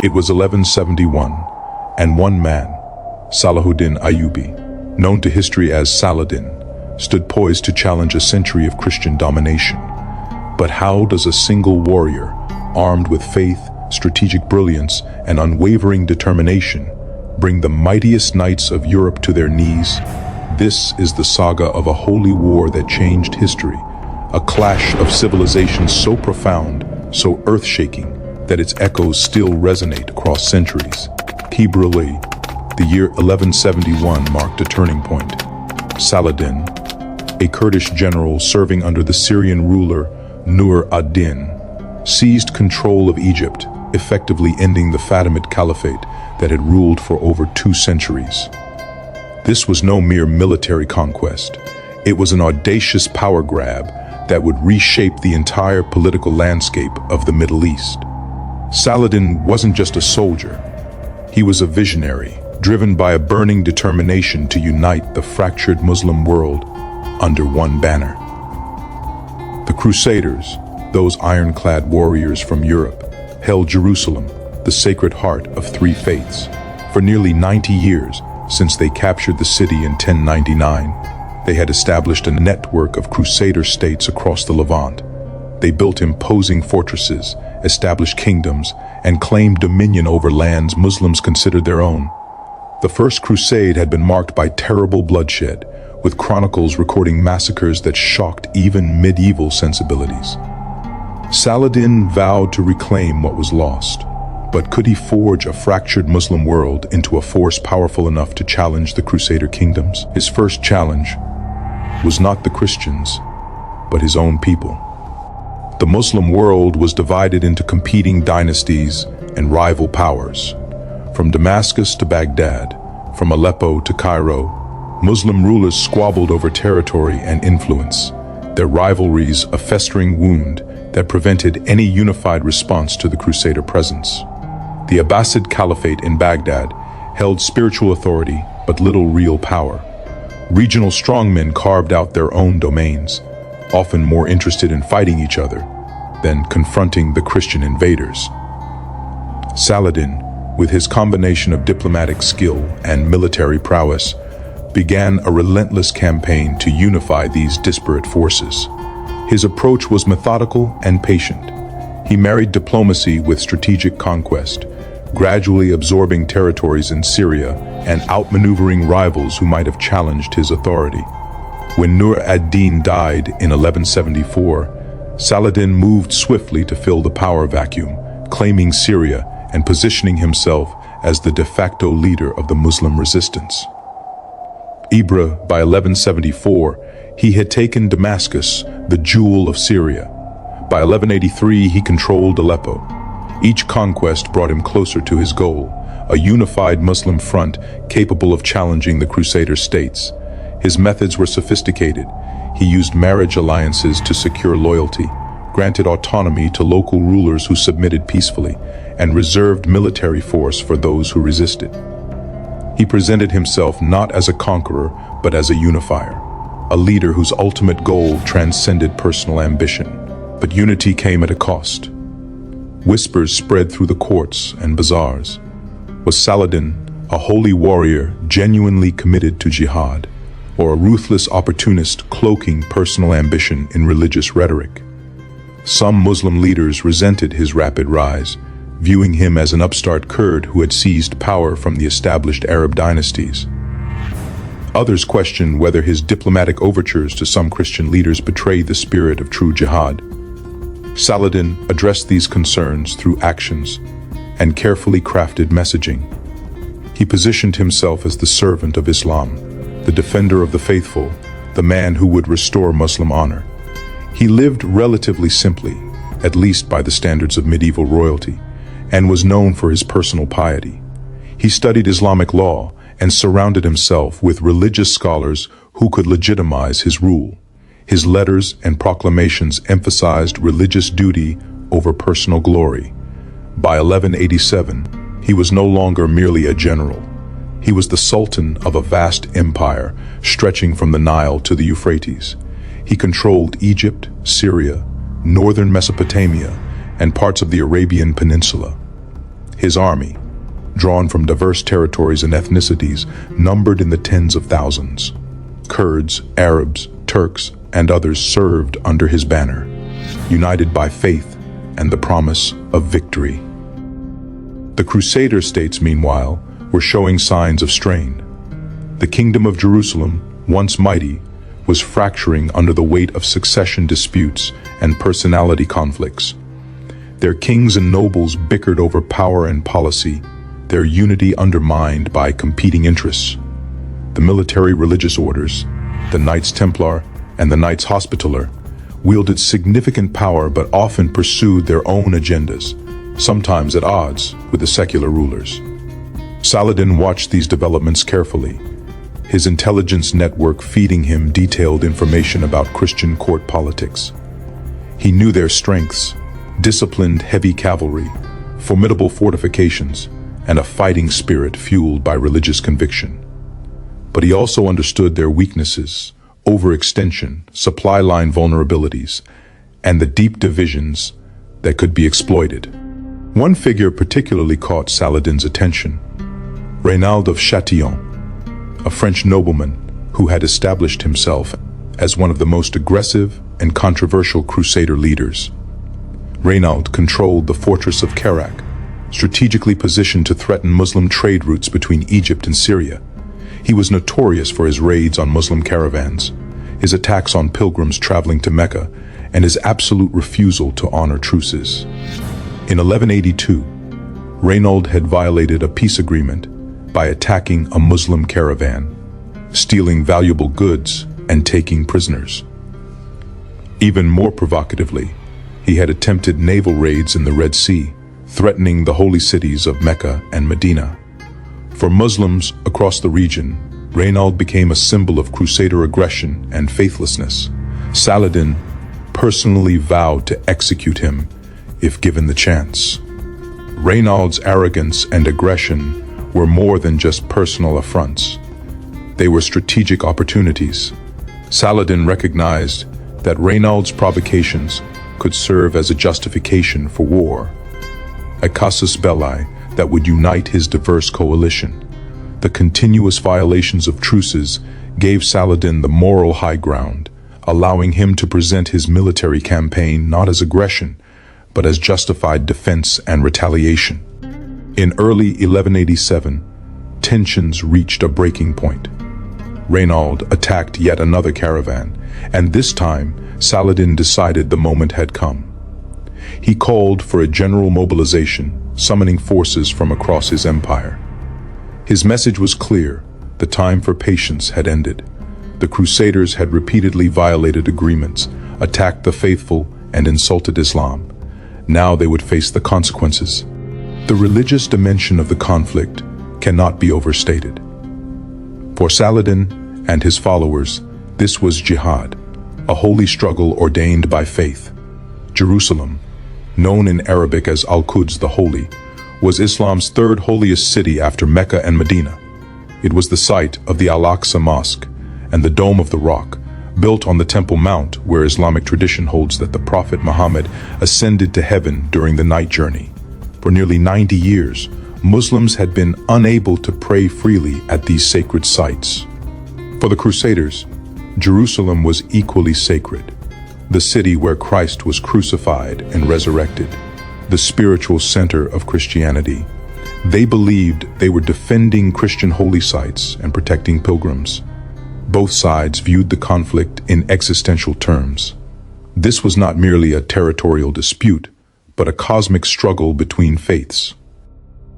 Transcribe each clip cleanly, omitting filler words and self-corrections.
It was 1171, and one man, Salahuddin Ayyubi, known to history as Saladin, stood poised to challenge a century of Christian domination. But how does a single warrior, armed with faith, strategic brilliance, and unwavering determination, bring the mightiest knights of Europe to their knees? This is the saga of a holy war that changed history, a clash of civilizations so profound, so earth-shaking, that its echoes still resonate across centuries. Hebrewly, the year 1171 marked a turning point. Saladin, a Kurdish general serving under the Syrian ruler Nur ad-Din, seized control of Egypt, effectively ending the Fatimid Caliphate that had ruled for over 2 centuries. This was no mere military conquest. It was an audacious power grab that would reshape the entire political landscape of the Middle East. Saladin wasn't just a soldier. He was a visionary, driven by a burning determination to unite the fractured Muslim world under one banner. The Crusaders, those ironclad warriors from Europe, held Jerusalem, the sacred heart of 3 faiths, for nearly 90 years since they captured the city in 1099. They had established a network of Crusader states across the Levant. They built imposing fortresses, established kingdoms, and claimed dominion over lands Muslims considered their own. The First Crusade had been marked by terrible bloodshed, with chronicles recording massacres that shocked even medieval sensibilities. Saladin vowed to reclaim what was lost, but could he forge a fractured Muslim world into a force powerful enough to challenge the Crusader kingdoms? His first challenge was not the Christians, but his own people. The Muslim world was divided into competing dynasties and rival powers. From Damascus to Baghdad, from Aleppo to Cairo, Muslim rulers squabbled over territory and influence, their rivalries a festering wound that prevented any unified response to the Crusader presence. The Abbasid Caliphate in Baghdad held spiritual authority but little real power. Regional strongmen carved out their own domains, often more interested in fighting each other than confronting the Christian invaders. Saladin, with his combination of diplomatic skill and military prowess, began a relentless campaign to unify these disparate forces. His approach was methodical and patient. He married diplomacy with strategic conquest, gradually absorbing territories in Syria and outmaneuvering rivals who might have challenged his authority. When Nur ad-Din died in 1174, Saladin moved swiftly to fill the power vacuum, claiming Syria and positioning himself as the de facto leader of the Muslim resistance. By 1174, he had taken Damascus, the jewel of Syria. By 1183, he controlled Aleppo. Each conquest brought him closer to his goal, a unified Muslim front capable of challenging the Crusader states. His methods were sophisticated. He used marriage alliances to secure loyalty, granted autonomy to local rulers who submitted peacefully, and reserved military force for those who resisted. He presented himself not as a conqueror, but as a unifier, a leader whose ultimate goal transcended personal ambition. But unity came at a cost. Whispers spread through the courts and bazaars. Was Saladin a holy warrior genuinely committed to jihad, or a ruthless opportunist cloaking personal ambition in religious rhetoric? Some Muslim leaders resented his rapid rise, viewing him as an upstart Kurd who had seized power from the established Arab dynasties. Others questioned whether his diplomatic overtures to some Christian leaders betrayed the spirit of true jihad. Saladin addressed these concerns through actions and carefully crafted messaging. He positioned himself as the servant of Islam, the defender of the faithful, the man who would restore Muslim honor. He lived relatively simply, at least by the standards of medieval royalty, and was known for his personal piety. He studied Islamic law and surrounded himself with religious scholars who could legitimize his rule. His letters and proclamations emphasized religious duty over personal glory. By 1187, he was no longer merely a general. He was the sultan of a vast empire stretching from the Nile to the Euphrates. He controlled Egypt, Syria, northern Mesopotamia, and parts of the Arabian Peninsula. His army, drawn from diverse territories and ethnicities, numbered in the tens of thousands. Kurds, Arabs, Turks, and others served under his banner, united by faith and the promise of victory. The Crusader states, meanwhile, were showing signs of strain. The Kingdom of Jerusalem, once mighty, was fracturing under the weight of succession disputes and personality conflicts. Their kings and nobles bickered over power and policy, their unity undermined by competing interests. The military religious orders, the Knights Templar and the Knights Hospitaller, wielded significant power but often pursued their own agendas, sometimes at odds with the secular rulers. Saladin watched these developments carefully, his intelligence network feeding him detailed information about Christian court politics. He knew their strengths: disciplined heavy cavalry, formidable fortifications, and a fighting spirit fueled by religious conviction. But he also understood their weaknesses: overextension, supply line vulnerabilities, and the deep divisions that could be exploited. One figure particularly caught Saladin's attention: Reynald of Chatillon, a French nobleman who had established himself as one of the most aggressive and controversial Crusader leaders. Reynald controlled the fortress of Kerak, strategically positioned to threaten Muslim trade routes between Egypt and Syria. He was notorious for his raids on Muslim caravans, his attacks on pilgrims traveling to Mecca, and his absolute refusal to honor truces. In 1182, Reynald had violated a peace agreement by attacking a Muslim caravan, stealing valuable goods, and taking prisoners. Even more provocatively, he had attempted naval raids in the Red Sea, threatening the holy cities of Mecca and Medina. For Muslims across the region, Reynald became a symbol of Crusader aggression and faithlessness. Saladin personally vowed to execute him if given the chance. Reynald's arrogance and aggression were more than just personal affronts. They were strategic opportunities. Saladin recognized that Reynald's provocations could serve as a justification for war, a casus belli that would unite his diverse coalition. The continuous violations of truces gave Saladin the moral high ground, allowing him to present his military campaign not as aggression, but as justified defense and retaliation. In early 1187, tensions reached a breaking point. Reynald attacked yet another caravan, and this time Saladin decided the moment had come. He called for a general mobilization, summoning forces from across his empire. His message was clear: the time for patience had ended. The Crusaders had repeatedly violated agreements, attacked the faithful, and insulted Islam. Now they would face the consequences. The religious dimension of the conflict cannot be overstated. For Saladin and his followers, this was jihad, a holy struggle ordained by faith. Jerusalem, known in Arabic as Al-Quds the Holy, was Islam's third holiest city after Mecca and Medina. It was the site of the Al-Aqsa Mosque and the Dome of the Rock, built on the Temple Mount, where Islamic tradition holds that the Prophet Muhammad ascended to heaven during the night journey. For nearly 90 years, Muslims had been unable to pray freely at these sacred sites. For the Crusaders, Jerusalem was equally sacred, the city where Christ was crucified and resurrected, the spiritual center of Christianity. They believed they were defending Christian holy sites and protecting pilgrims. Both sides viewed the conflict in existential terms. This was not merely a territorial dispute, but a cosmic struggle between faiths.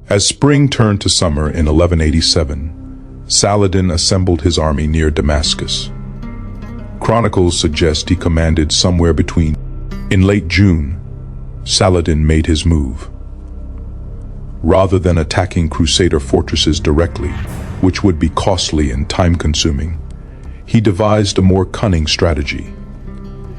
As spring turned to summer in 1187, Saladin assembled his army near Damascus. Chronicles suggest he commanded somewhere between. In late June, Saladin made his move. Rather than attacking Crusader fortresses directly, which would be costly and time-consuming, he devised a more cunning strategy.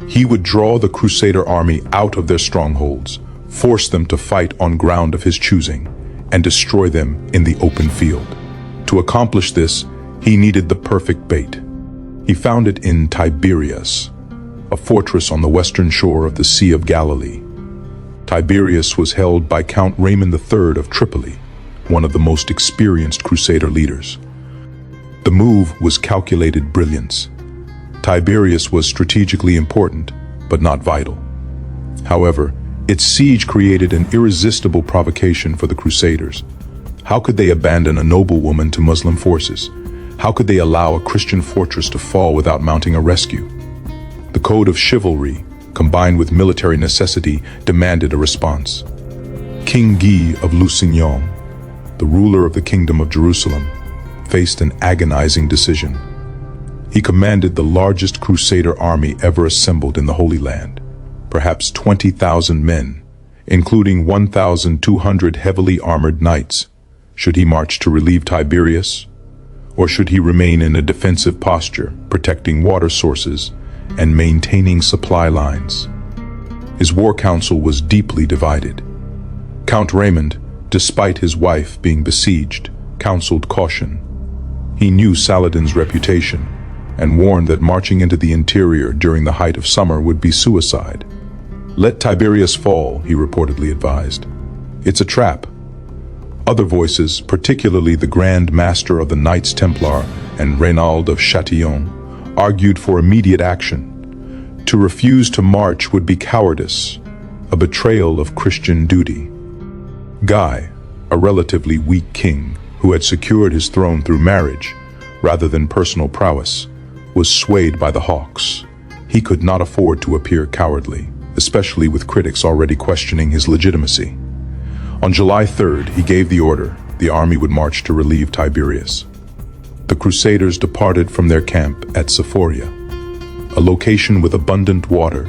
He would draw the Crusader army out of their strongholds, force them to fight on ground of his choosing, and destroy them in the open field. To accomplish this, he needed the perfect bait. He found it in Tiberias, a fortress on the western shore of the Sea of Galilee. Tiberias was held by Count Raymond III of Tripoli, one of the most experienced Crusader leaders. The move was calculated brilliance. Tiberias was strategically important, but not vital. However, its siege created an irresistible provocation for the Crusaders. How could they abandon a noble woman to Muslim forces? How could they allow a Christian fortress to fall without mounting a rescue? The code of chivalry, combined with military necessity, demanded a response. King Guy of Lusignan, the ruler of the Kingdom of Jerusalem, faced an agonizing decision. He commanded the largest Crusader army ever assembled in the Holy Land, perhaps 20,000 men, including 1,200 heavily armored knights. Should he march to relieve Tiberias? Or should he remain in a defensive posture, protecting water sources and maintaining supply lines? His war council was deeply divided. Count Raymond, despite his wife being besieged, counseled caution. He knew Saladin's reputation and warned that marching into the interior during the height of summer would be suicide. "Let Tiberias fall," he reportedly advised. "It's a trap." Other voices, particularly the Grand Master of the Knights Templar and Reynald of Chatillon, argued for immediate action. To refuse to march would be cowardice, a betrayal of Christian duty. Guy, a relatively weak king who had secured his throne through marriage rather than personal prowess, was swayed by the hawks. He could not afford to appear cowardly, especially with critics already questioning his legitimacy. On July 3rd, he gave the order the army would march to relieve Tiberias. The Crusaders departed from their camp at Sephoria, a location with abundant water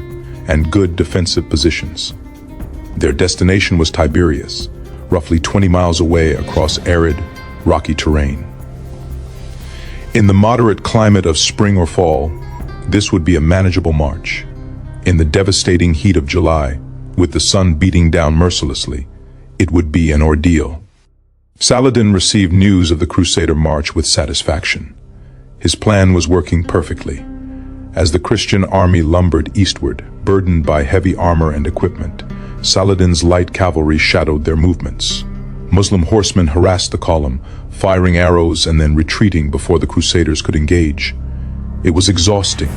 and good defensive positions. Their destination was Tiberias, roughly 20 miles away across arid, rocky terrain. In the moderate climate of spring or fall, this would be a manageable march. In the devastating heat of July, with the sun beating down mercilessly, it would be an ordeal. Saladin received news of the Crusader march with satisfaction. His plan was working perfectly. As the Christian army lumbered eastward, burdened by heavy armor and equipment, Saladin's light cavalry shadowed their movements. Muslim horsemen harassed the column, firing arrows and then retreating before the Crusaders could engage. It was exhausting,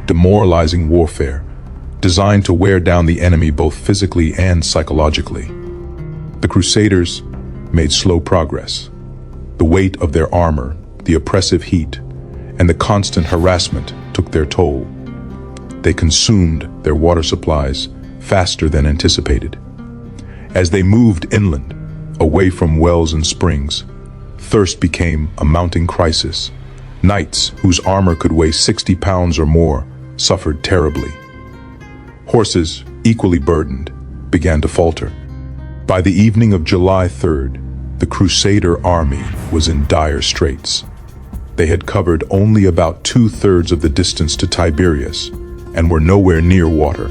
demoralizing warfare, designed to wear down the enemy both physically and psychologically. The Crusaders made slow progress. The weight of their armor, the oppressive heat, and the constant harassment took their toll. They consumed their water supplies faster than anticipated. As they moved inland, away from wells and springs, thirst became a mounting crisis. Knights, whose armor could weigh 60 pounds or more, suffered terribly. Horses, equally burdened, began to falter. By the evening of July 3rd, the Crusader army was in dire straits. They had covered only about 2/3 of the distance to Tiberias and were nowhere near water.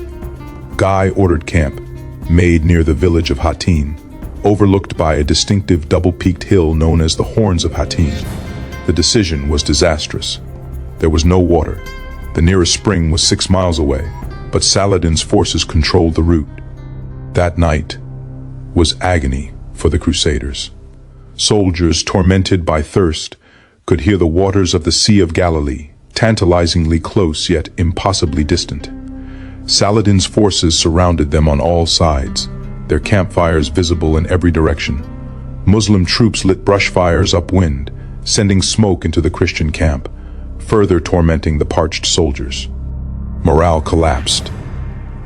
Guy ordered camp, made near the village of Hattin, overlooked by a distinctive double-peaked hill known as the Horns of Hattin. The decision was disastrous. There was no water. The nearest spring was 6 miles away, but Saladin's forces controlled the route. That night was agony for the Crusaders. Soldiers tormented by thirst could hear the waters of the Sea of Galilee, tantalizingly close yet impossibly distant. Saladin's forces surrounded them on all sides, their campfires visible in every direction. Muslim troops lit brush fires upwind, sending smoke into the Christian camp, further tormenting the parched soldiers. Morale collapsed.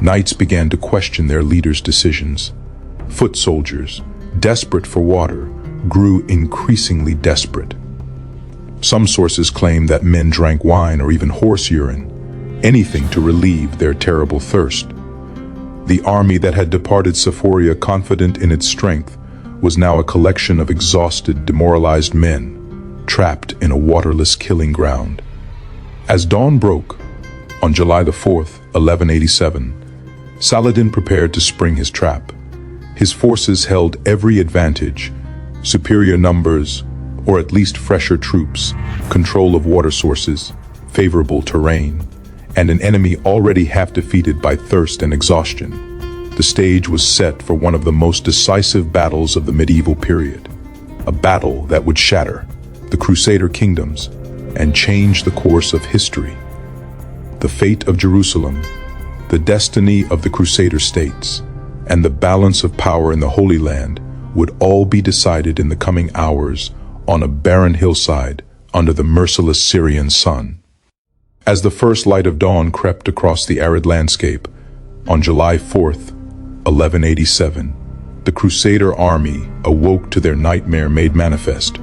Knights began to question their leaders' decisions. Foot soldiers, desperate for water, grew increasingly desperate. Some sources claim that men drank wine or even horse urine, anything to relieve their terrible thirst. The army that had departed Sephoria confident in its strength was now a collection of exhausted, demoralized men, trapped in a waterless killing ground. As dawn broke, on July the 4th, 1187, Saladin prepared to spring his trap. His forces held every advantage: superior numbers, or at least fresher troops, control of water sources, favorable terrain, and an enemy already half defeated by thirst and exhaustion. the stage was set for one of the most decisive battles of the medieval period, a battle that would shatter the Crusader kingdoms and change the course of history. The fate of Jerusalem, the destiny of the Crusader states, and the balance of power in the Holy Land would all be decided in the coming hours on a barren hillside under the merciless Syrian sun. As the first light of dawn crept across the arid landscape, on July 4th, 1187, the Crusader army awoke to their nightmare made manifest.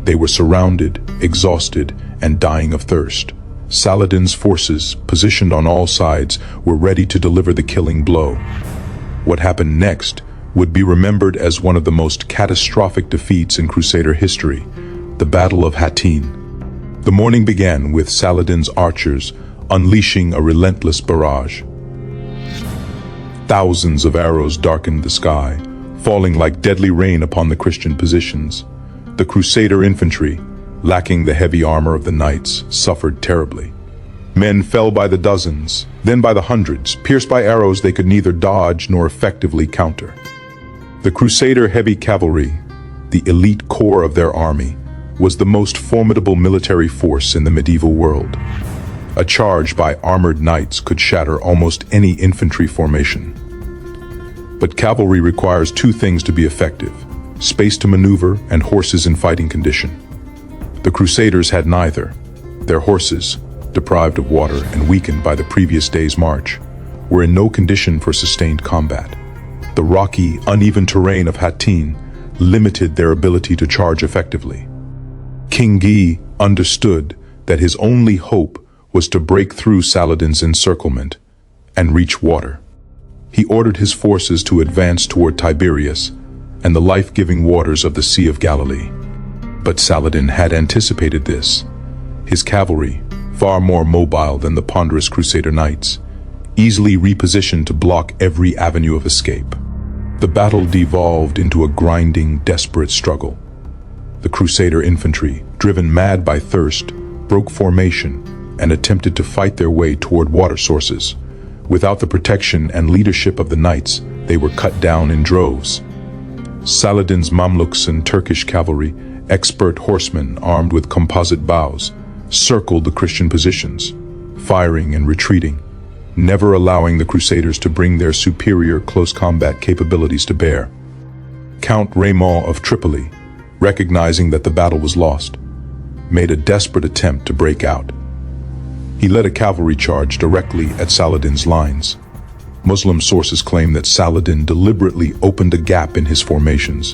They were surrounded, exhausted, and dying of thirst. Saladin's forces, positioned on all sides, were ready to deliver the killing blow. What happened next would be remembered as one of the most catastrophic defeats in Crusader history, the Battle of Hattin. The morning began with Saladin's archers unleashing a relentless barrage. Thousands of arrows darkened the sky, falling like deadly rain upon the Christian positions. The Crusader infantry, lacking the heavy armor of the knights, suffered terribly. Men fell by the dozens, then by the hundreds, pierced by arrows they could neither dodge nor effectively counter. The Crusader heavy cavalry, the elite core of their army, was the most formidable military force in the medieval world. A charge by armored knights could shatter almost any infantry formation. But cavalry requires two things to be effective: space to maneuver and horses in fighting condition. The Crusaders had neither. Their horses, deprived of water and weakened by the previous day's march, were in no condition for sustained combat. The rocky, uneven terrain of Hattin limited their ability to charge effectively. King Guy understood that his only hope was to break through Saladin's encirclement and reach water. He ordered his forces to advance toward Tiberias and the life-giving waters of the Sea of Galilee. But Saladin had anticipated this. His cavalry, far more mobile than the ponderous Crusader knights, easily repositioned to block every avenue of escape. The battle devolved into a grinding, desperate struggle. The Crusader infantry, driven mad by thirst, broke formation and attempted to fight their way toward water sources. Without the protection and leadership of the knights, they were cut down in droves. Saladin's Mamluks and Turkish cavalry, expert horsemen armed with composite bows, circled the Christian positions, firing and retreating, never allowing the Crusaders to bring their superior close combat capabilities to bear. Count Raymond of Tripoli, recognizing that the battle was lost, made a desperate attempt to break out. He led a cavalry charge directly at Saladin's lines. Muslim sources claim that Saladin deliberately opened a gap in his formations,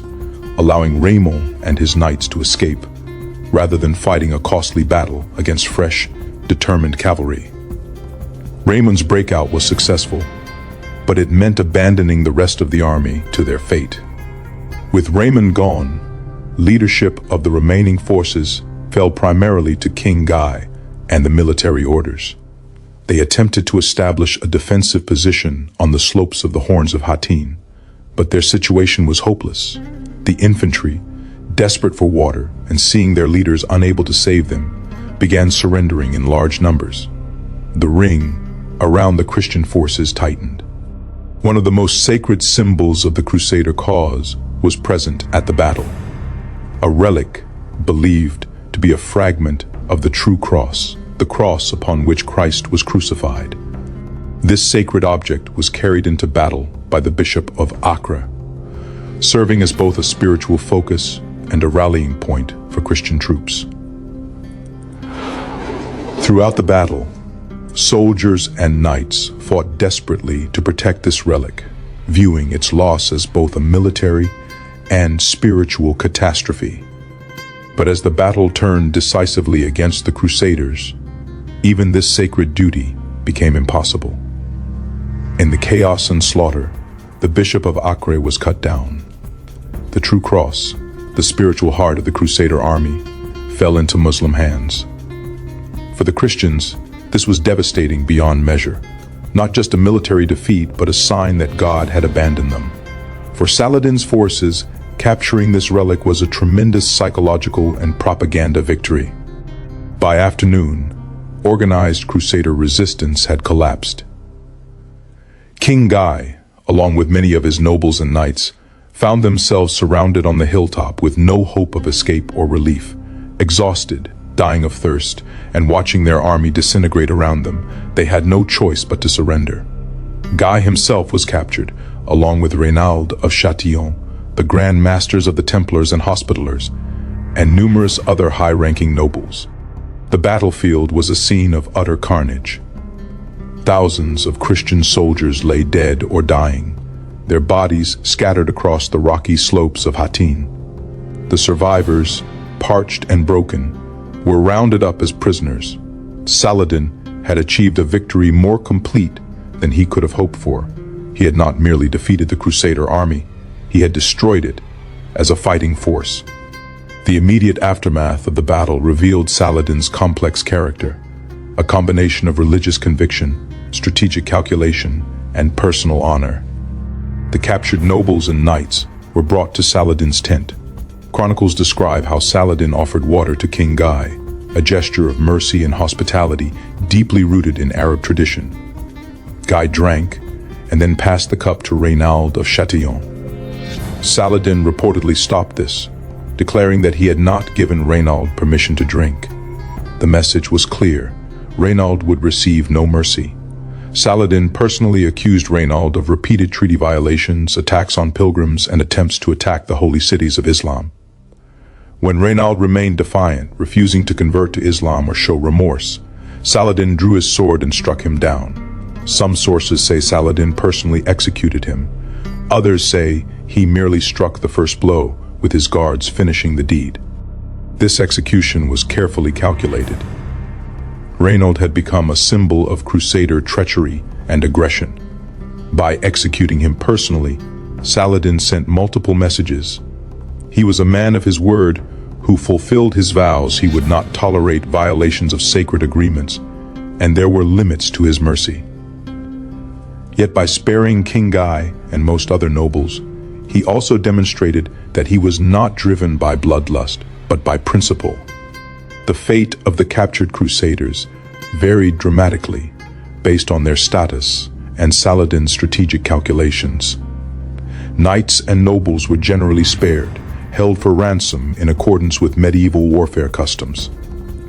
allowing Raymond and his knights to escape, rather than fighting a costly battle against fresh, determined cavalry. Raymond's breakout was successful, but it meant abandoning the rest of the army to their fate. With Raymond gone, leadership of the remaining forces fell primarily to King Guy and the military orders. They attempted to establish a defensive position on the slopes of the Horns of Hattin, but their situation was hopeless. The infantry, desperate for water and seeing their leaders unable to save them, began surrendering in large numbers. The ring around the Christian forces tightened. One of the most sacred symbols of the Crusader cause was present at the battle. A relic believed to be a fragment of the true cross, the cross upon which Christ was crucified. This sacred object was carried into battle by the Bishop of Acre, serving as both a spiritual focus and a rallying point for Christian troops. Throughout the battle, soldiers and knights fought desperately to protect this relic, viewing its loss as both a military and spiritual catastrophe. But as the battle turned decisively against the Crusaders, even this sacred duty became impossible. In the chaos and slaughter, the Bishop of Acre was cut down. The true cross, the spiritual heart of the Crusader army, fell into Muslim hands. For the Christians, this was devastating beyond measure. Not just a military defeat, but a sign that God had abandoned them. For Saladin's forces, capturing this relic was a tremendous psychological and propaganda victory. By afternoon, organized Crusader resistance had collapsed. King Guy, along with many of his nobles and knights, found themselves surrounded on the hilltop with no hope of escape or relief. Exhausted, dying of thirst, and watching their army disintegrate around them, they had no choice but to surrender. Guy himself was captured, along with Reynald of Châtillon, the Grand Masters of the Templars and Hospitallers, and numerous other high-ranking nobles. The battlefield was a scene of utter carnage. Thousands of Christian soldiers lay dead or dying, their bodies scattered across the rocky slopes of Hattin. The survivors, parched and broken, were rounded up as prisoners. Saladin had achieved a victory more complete than he could have hoped for. He had not merely defeated the Crusader army, he had destroyed it as a fighting force. The immediate aftermath of the battle revealed Saladin's complex character, a combination of religious conviction, strategic calculation, and personal honor. The captured nobles and knights were brought to Saladin's tent. Chronicles describe how Saladin offered water to King Guy, a gesture of mercy and hospitality deeply rooted in Arab tradition. Guy drank and then passed the cup to Reynald of Châtillon. Saladin reportedly stopped this, declaring that he had not given Reynald permission to drink. The message was clear: Reynald would receive no mercy. Saladin personally accused Reynald of repeated treaty violations, attacks on pilgrims, and attempts to attack the holy cities of Islam. When Reynald remained defiant, refusing to convert to Islam or show remorse, Saladin drew his sword and struck him down. Some sources say Saladin personally executed him. Others say he merely struck the first blow, with his guards finishing the deed. This execution was carefully calculated. Reynald had become a symbol of Crusader treachery and aggression. By executing him personally, Saladin sent multiple messages. He was a man of his word who fulfilled his vows he would not tolerate violations of sacred agreements, and there were limits to his mercy. Yet by sparing King Guy and most other nobles, he also demonstrated that he was not driven by bloodlust, but by principle. The fate of the captured Crusaders varied dramatically based on their status and Saladin's strategic calculations. Knights and nobles were generally spared, held for ransom in accordance with medieval warfare customs.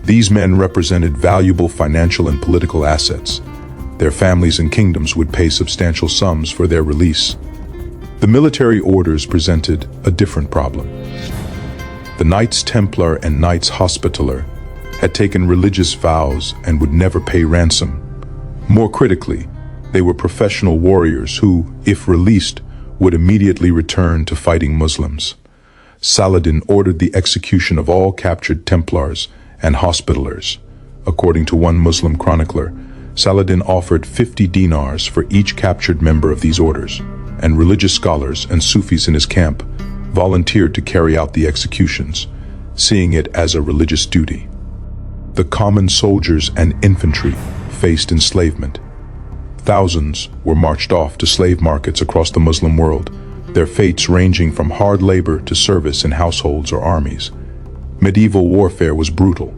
These men represented valuable financial and political assets. Their families and kingdoms would pay substantial sums for their release. The military orders presented a different problem. The Knights Templar and Knights Hospitaller had taken religious vows and would never pay ransom. More critically, they were professional warriors who, if released, would immediately return to fighting Muslims. Saladin ordered the execution of all captured Templars and Hospitallers. According to one Muslim chronicler, Saladin offered 50 dinars for each captured member of these orders, and religious scholars and Sufis in his camp volunteered to carry out the executions, seeing it as a religious duty. The common soldiers and infantry faced enslavement. Thousands were marched off to slave markets across the Muslim world, their fates ranging from hard labor to service in households or armies. Medieval warfare was brutal,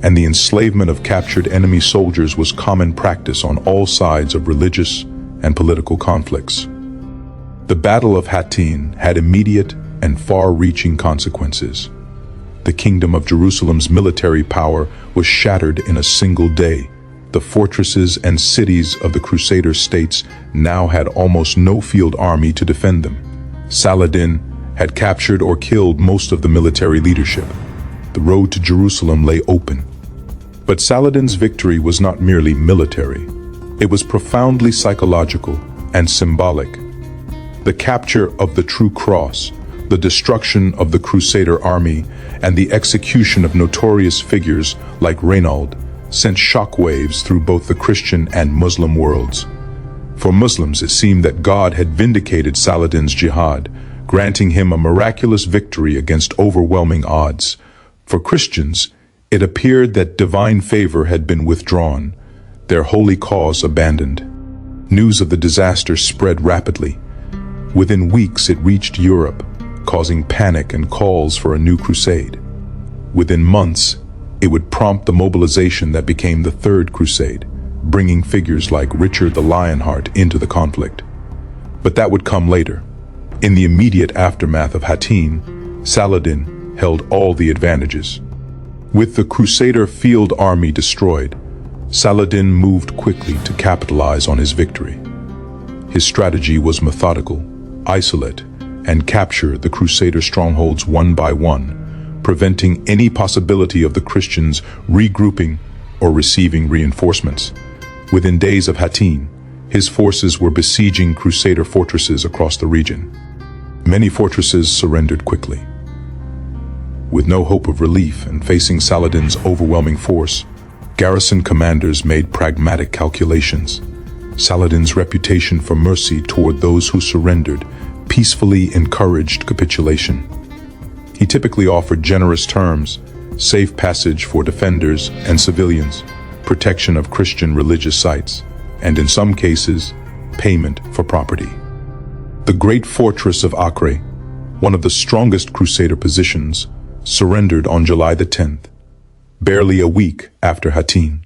and the enslavement of captured enemy soldiers was common practice on all sides of religious and political conflicts. The Battle of Hattin had immediate and far-reaching consequences. The Kingdom of Jerusalem's military power was shattered in a single day. The fortresses and cities of the Crusader states now had almost no field army to defend them. Saladin had captured or killed most of the military leadership. The road to Jerusalem lay open. But Saladin's victory was not merely military. It was profoundly psychological and symbolic. The capture of the True Cross, the destruction of the Crusader army, and the execution of notorious figures like Reynald sent shockwaves through both the Christian and Muslim worlds. For Muslims, it seemed that God had vindicated Saladin's jihad, granting him a miraculous victory against overwhelming odds. For Christians, it appeared that divine favor had been withdrawn, their holy cause abandoned. News of the disaster spread rapidly. Within weeks, it reached Europe, causing panic and calls for a new crusade. Within months, it would prompt the mobilization that became the Third Crusade, bringing figures like Richard the Lionheart into the conflict. But that would come later. In the immediate aftermath of Hattin, Saladin held all the advantages. With the Crusader field army destroyed, Saladin moved quickly to capitalize on his victory. His strategy was methodical: isolate and capture the Crusader strongholds one by one, preventing any possibility of the Christians regrouping or receiving reinforcements. Within days of Hattin, his forces were besieging Crusader fortresses across the region. Many fortresses surrendered quickly. With no hope of relief and facing Saladin's overwhelming force, garrison commanders made pragmatic calculations. Saladin's reputation for mercy toward those who surrendered peacefully encouraged capitulation. He typically offered generous terms: safe passage for defenders and civilians, protection of Christian religious sites, and in some cases, payment for property. The great fortress of Acre, one of the strongest Crusader positions, surrendered on July the 10th, barely a week after Hattin.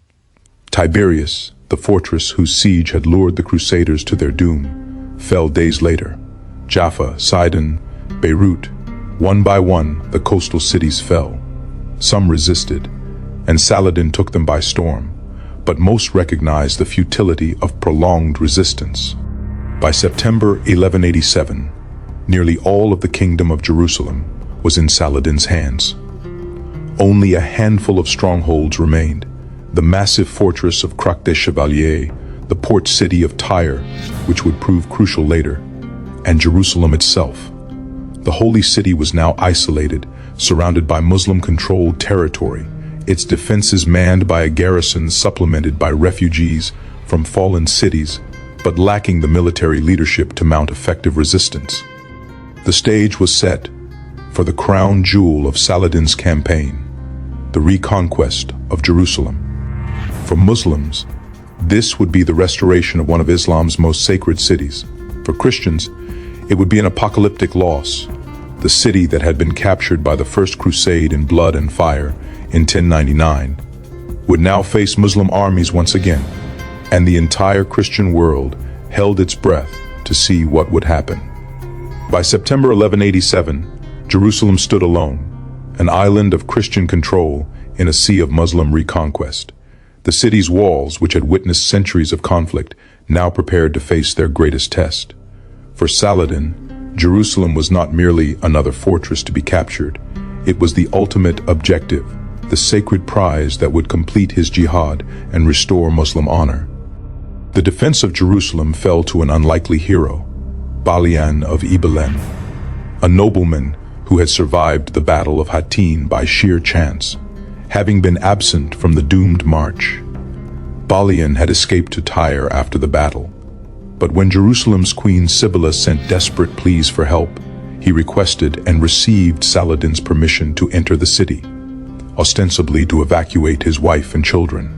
Tiberias, the fortress whose siege had lured the Crusaders to their doom, fell days later. Jaffa, Sidon, Beirut, one by one, the coastal cities fell. Some resisted, and Saladin took them by storm, but most recognized the futility of prolonged resistance. By September 1187, nearly all of the Kingdom of Jerusalem was in Saladin's hands. Only a handful of strongholds remained: the massive fortress of Croc des Chevaliers, the port city of Tyre, which would prove crucial later, and Jerusalem itself. The holy city was now isolated, surrounded by Muslim-controlled territory, its defenses manned by a garrison supplemented by refugees from fallen cities, but lacking the military leadership to mount effective resistance. The stage was set for the crown jewel of Saladin's campaign, the reconquest of Jerusalem. For Muslims, this would be the restoration of one of Islam's most sacred cities. For Christians, it would be an apocalyptic loss. The city that had been captured by the First Crusade in blood and fire in 1099 would now face Muslim armies once again, and the entire Christian world held its breath to see what would happen. By September 1187, Jerusalem stood alone, an island of Christian control in a sea of Muslim reconquest. The city's walls, which had witnessed centuries of conflict, now prepared to face their greatest test. For Saladin, Jerusalem was not merely another fortress to be captured. It was the ultimate objective, the sacred prize that would complete his jihad and restore Muslim honor. The defense of Jerusalem fell to an unlikely hero, Balian of Ibelin, a nobleman who had survived the Battle of Hattin by sheer chance, having been absent from the doomed march. Balian had escaped to Tyre after the battle, but when Jerusalem's queen Sibylla sent desperate pleas for help, he requested and received Saladin's permission to enter the city, ostensibly to evacuate his wife and children.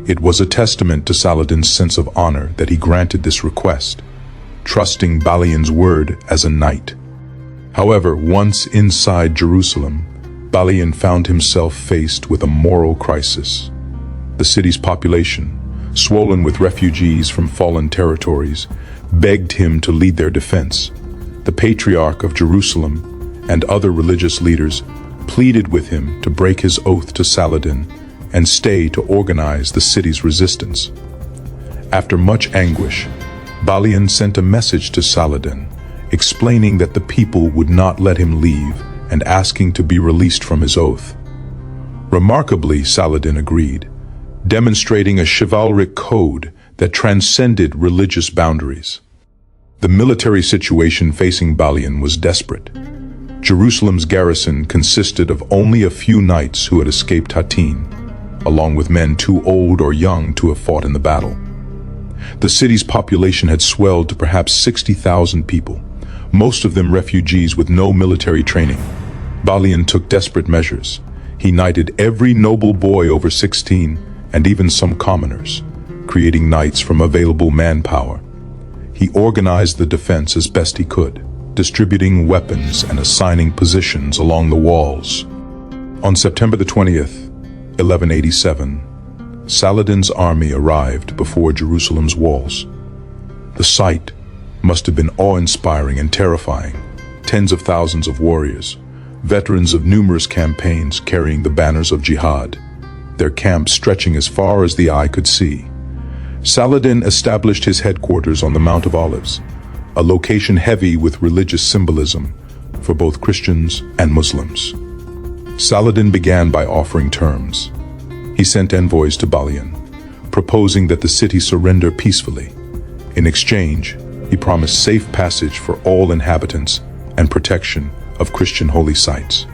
It was a testament to Saladin's sense of honor that he granted this request, trusting Balian's word as a knight. However, once inside Jerusalem, Balian found himself faced with a moral crisis. The city's population, swollen with refugees from fallen territories, begged him to lead their defense. The Patriarch of Jerusalem and other religious leaders pleaded with him to break his oath to Saladin and stay to organize the city's resistance. After much anguish, Balian sent a message to Saladin, explaining that the people would not let him leave and asking to be released from his oath. Remarkably, Saladin agreed, demonstrating a chivalric code that transcended religious boundaries. The military situation facing Balian was desperate. Jerusalem's garrison consisted of only a few knights who had escaped Hattin, along with men too old or young to have fought in the battle. The city's population had swelled to perhaps 60,000 people, most of them refugees with no military training. Balian took desperate measures. He knighted every noble boy over 16 and even some commoners, creating knights from available manpower. He organized the defense as best he could, distributing weapons and assigning positions along the walls. On September the 20th, 1187, Saladin's army arrived before Jerusalem's walls. The sight, must have been awe-inspiring and terrifying. Tens of thousands of warriors, veterans of numerous campaigns carrying the banners of jihad, their camp stretching as far as the eye could see. Saladin established his headquarters on the Mount of Olives, a location heavy with religious symbolism for both Christians and Muslims. Saladin began by offering terms. He sent envoys to Balian, proposing that the city surrender peacefully. In exchange, he promised safe passage for all inhabitants and protection of Christian holy sites.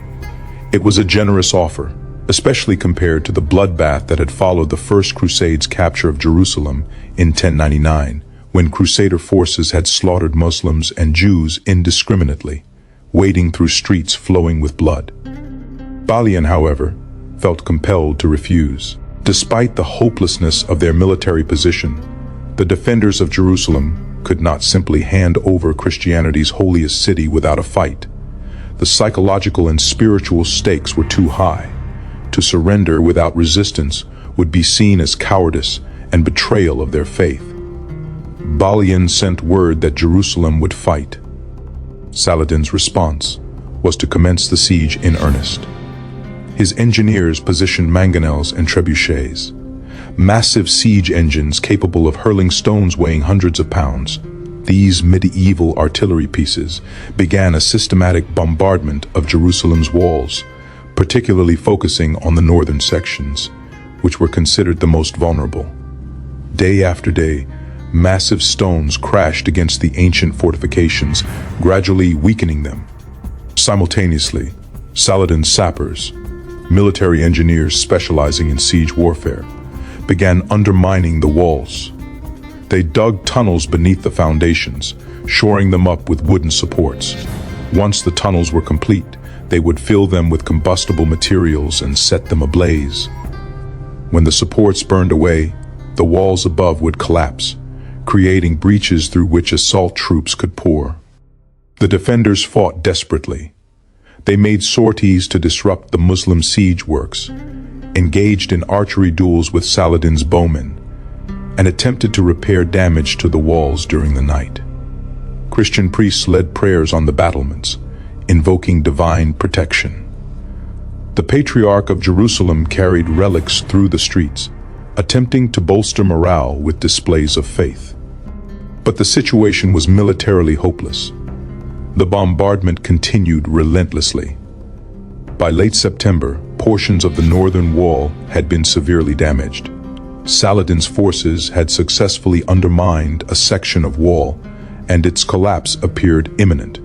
It was a generous offer, especially compared to the bloodbath that had followed the First Crusade's capture of Jerusalem in 1099, when Crusader forces had slaughtered Muslims and Jews indiscriminately, wading through streets flowing with blood. Balian, however, felt compelled to refuse. Despite the hopelessness of their military position, the defenders of Jerusalem could not simply hand over Christianity's holiest city without a fight. The psychological and spiritual stakes were too high. To surrender without resistance would be seen as cowardice and betrayal of their faith. Balian sent word that Jerusalem would fight. Saladin's response was to commence the siege in earnest. His engineers positioned mangonels and trebuchets, massive siege engines capable of hurling stones weighing hundreds of pounds. These medieval artillery pieces began a systematic bombardment of Jerusalem's walls, particularly focusing on the northern sections, which were considered the most vulnerable. Day after day, massive stones crashed against the ancient fortifications, gradually weakening them. Simultaneously, Saladin's sappers, military engineers specializing in siege warfare, began undermining the walls. They dug tunnels beneath the foundations, shoring them up with wooden supports. Once the tunnels were complete, they would fill them with combustible materials and set them ablaze. When the supports burned away, the walls above would collapse, creating breaches through which assault troops could pour. The defenders fought desperately. They made sorties to disrupt the Muslim siege works, engaged in archery duels with Saladin's bowmen, and attempted to repair damage to the walls during the night. Christian priests led prayers on the battlements, invoking divine protection. The Patriarch of Jerusalem carried relics through the streets, attempting to bolster morale with displays of faith. But the situation was militarily hopeless. The bombardment continued relentlessly. By late September, portions of the northern wall had been severely damaged. Saladin's forces had successfully undermined a section of wall, and its collapse appeared imminent.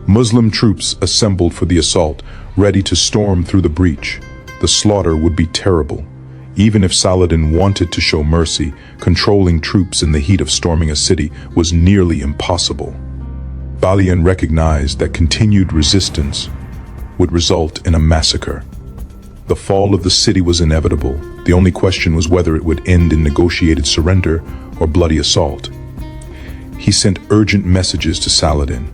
Muslim troops assembled for the assault, ready to storm through the breach. The slaughter would be terrible. Even if Saladin wanted to show mercy, controlling troops in the heat of storming a city was nearly impossible. Balian recognized that continued resistance would result in a massacre. The fall of the city was inevitable. The only question was whether it would end in negotiated surrender or bloody assault. He sent urgent messages to Saladin,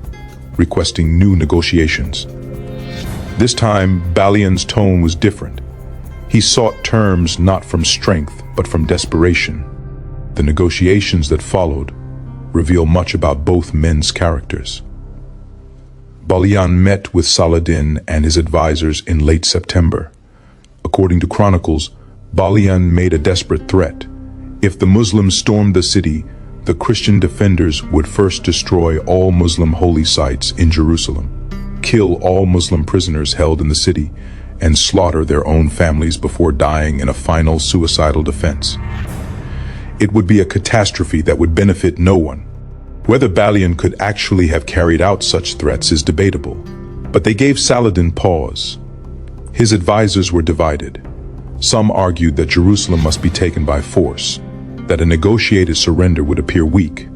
requesting new negotiations. This time, Balian's tone was different. He sought terms not from strength, but from desperation. The negotiations that followed reveal much about both men's characters. Balian met with Saladin and his advisors in late September. According to chronicles, Balian made a desperate threat. If the Muslims stormed the city, the Christian defenders would first destroy all Muslim holy sites in Jerusalem, kill all Muslim prisoners held in the city, and slaughter their own families before dying in a final suicidal defense. It would be a catastrophe that would benefit no one. Whether Balian could actually have carried out such threats is debatable, but they gave Saladin pause. His advisors were divided. Some argued that Jerusalem must be taken by force, that a negotiated surrender would appear weak.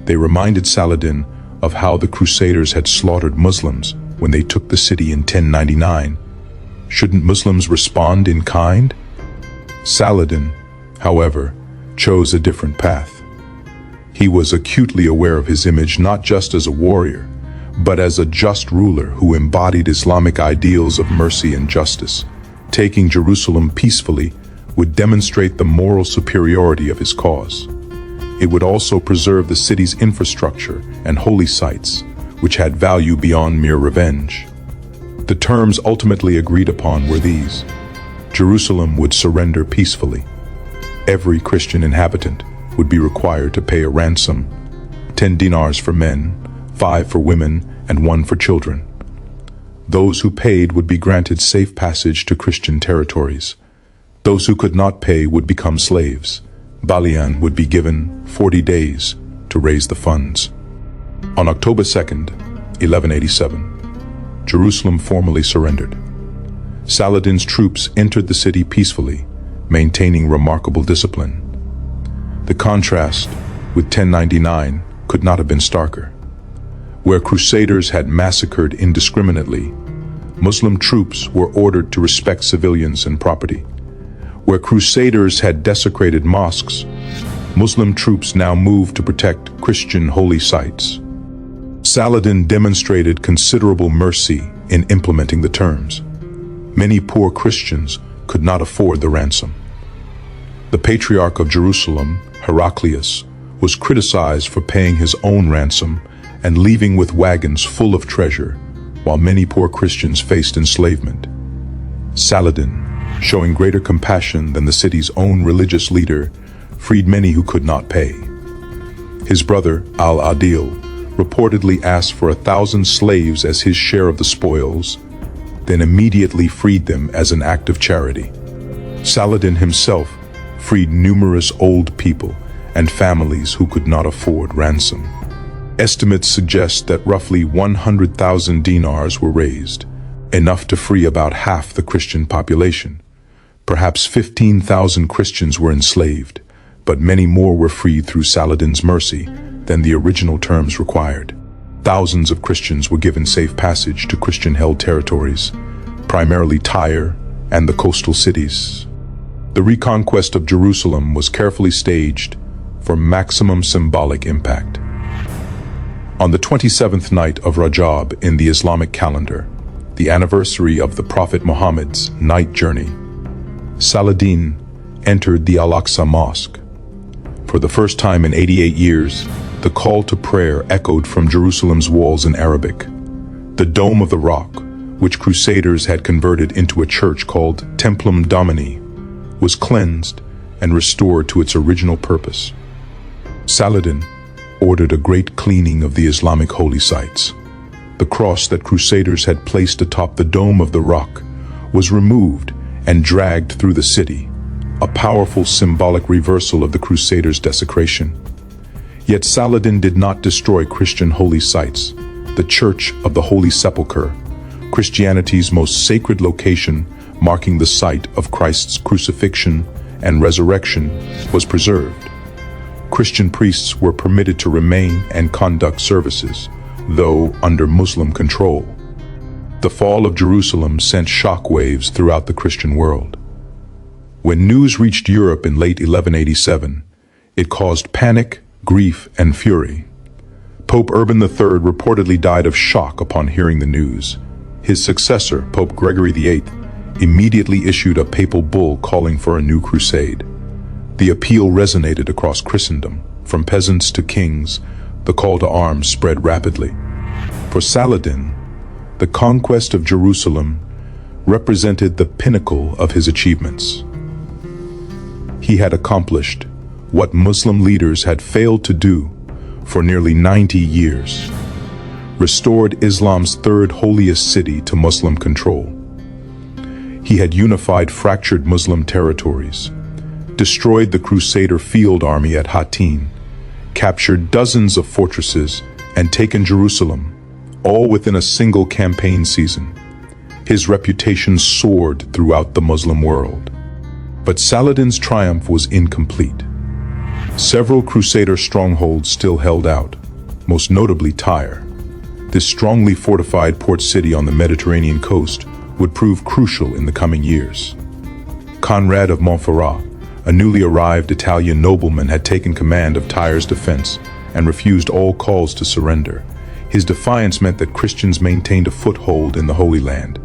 They reminded Saladin of how the Crusaders had slaughtered Muslims when they took the city in 1099. Shouldn't Muslims respond in kind? Saladin, however, chose a different path. He was acutely aware of his image not just as a warrior, but as a just ruler who embodied Islamic ideals of mercy and justice. Taking Jerusalem peacefully would demonstrate the moral superiority of his cause. It would also preserve the city's infrastructure and holy sites, which had value beyond mere revenge. The terms ultimately agreed upon were these: Jerusalem would surrender peacefully. Every Christian inhabitant would be required to pay a ransom, 10 dinars for men, 5 for women, and 1 for children. Those who paid would be granted safe passage to Christian territories. Those who could not pay would become slaves. Balian would be given 40 days to raise the funds. On October 2nd, 1187, Jerusalem formally surrendered. Saladin's troops entered the city peacefully, maintaining remarkable discipline. The contrast with 1099 could not have been starker. Where Crusaders had massacred indiscriminately, Muslim troops were ordered to respect civilians and property. Where Crusaders had desecrated mosques, Muslim troops now moved to protect Christian holy sites. Saladin demonstrated considerable mercy in implementing the terms. Many poor Christians could not afford the ransom. The Patriarch of Jerusalem, Heraclius, was criticized for paying his own ransom and leaving with wagons full of treasure, while many poor Christians faced enslavement. Saladin, showing greater compassion than the city's own religious leader, freed many who could not pay. His brother, Al-Adil, reportedly asked for 1,000 slaves as his share of the spoils, then immediately freed them as an act of charity. Saladin himself freed numerous old people and families who could not afford ransom. Estimates suggest that roughly 100,000 dinars were raised, enough to free about half the Christian population. Perhaps 15,000 Christians were enslaved, but many more were freed through Saladin's mercy than the original terms required. Thousands of Christians were given safe passage to Christian-held territories, primarily Tyre and the coastal cities. The reconquest of Jerusalem was carefully staged for maximum symbolic impact. On the 27th night of Rajab in the Islamic calendar, the anniversary of the Prophet Muhammad's night journey, Saladin entered the Al-Aqsa Mosque. For the first time in 88 years, the call to prayer echoed from Jerusalem's walls in Arabic. The Dome of the Rock, which Crusaders had converted into a church called Templum Domini, was cleansed and restored to its original purpose. Saladin ordered a great cleaning of the Islamic holy sites. The cross that Crusaders had placed atop the Dome of the Rock was removed and dragged through the city, a powerful symbolic reversal of the Crusaders' desecration. Yet Saladin did not destroy Christian holy sites. The Church of the Holy Sepulchre, Christianity's most sacred location, marking the site of Christ's crucifixion and resurrection, was preserved. Christian priests were permitted to remain and conduct services, though under Muslim control. The fall of Jerusalem sent shockwaves throughout the Christian world. When news reached Europe in late 1187, it caused panic, grief, and fury. Pope Urban III reportedly died of shock upon hearing the news. His successor, Pope Gregory VIII, immediately issued a papal bull calling for a new crusade. The appeal resonated across Christendom. From peasants to kings, the call to arms spread rapidly. For Saladin, the conquest of Jerusalem represented the pinnacle of his achievements. He had accomplished what Muslim leaders had failed to do for nearly 90 years, restored Islam's third holiest city to Muslim control. He had unified fractured Muslim territories, destroyed the Crusader field army at Hattin, captured dozens of fortresses, and taken Jerusalem, all within a single campaign season. His reputation soared throughout the Muslim world. But Saladin's triumph was incomplete. Several Crusader strongholds still held out, most notably Tyre. This strongly fortified port city on the Mediterranean coast would prove crucial in the coming years. Conrad of Montferrat, a newly arrived Italian nobleman, had taken command of Tyre's defense and refused all calls to surrender. His defiance meant that Christians maintained a foothold in the Holy Land,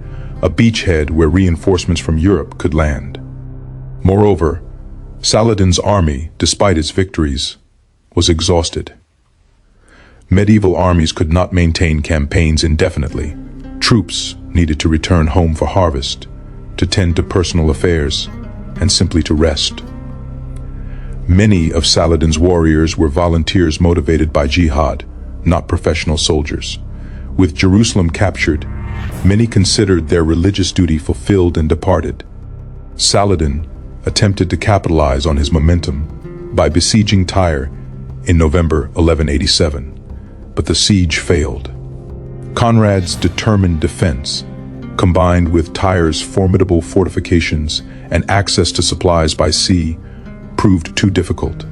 a beachhead where reinforcements from Europe could land. Moreover, Saladin's army, despite its victories, was exhausted. Medieval armies could not maintain campaigns indefinitely. Troops needed to return home for harvest, to tend to personal affairs, and simply to rest. Many of Saladin's warriors were volunteers motivated by jihad, not professional soldiers. With Jerusalem captured, many considered their religious duty fulfilled and departed. Saladin attempted to capitalize on his momentum by besieging Tyre in November 1187, but the siege failed. Conrad's determined defense, combined with Tyre's formidable fortifications and access to supplies by sea, proved too difficult.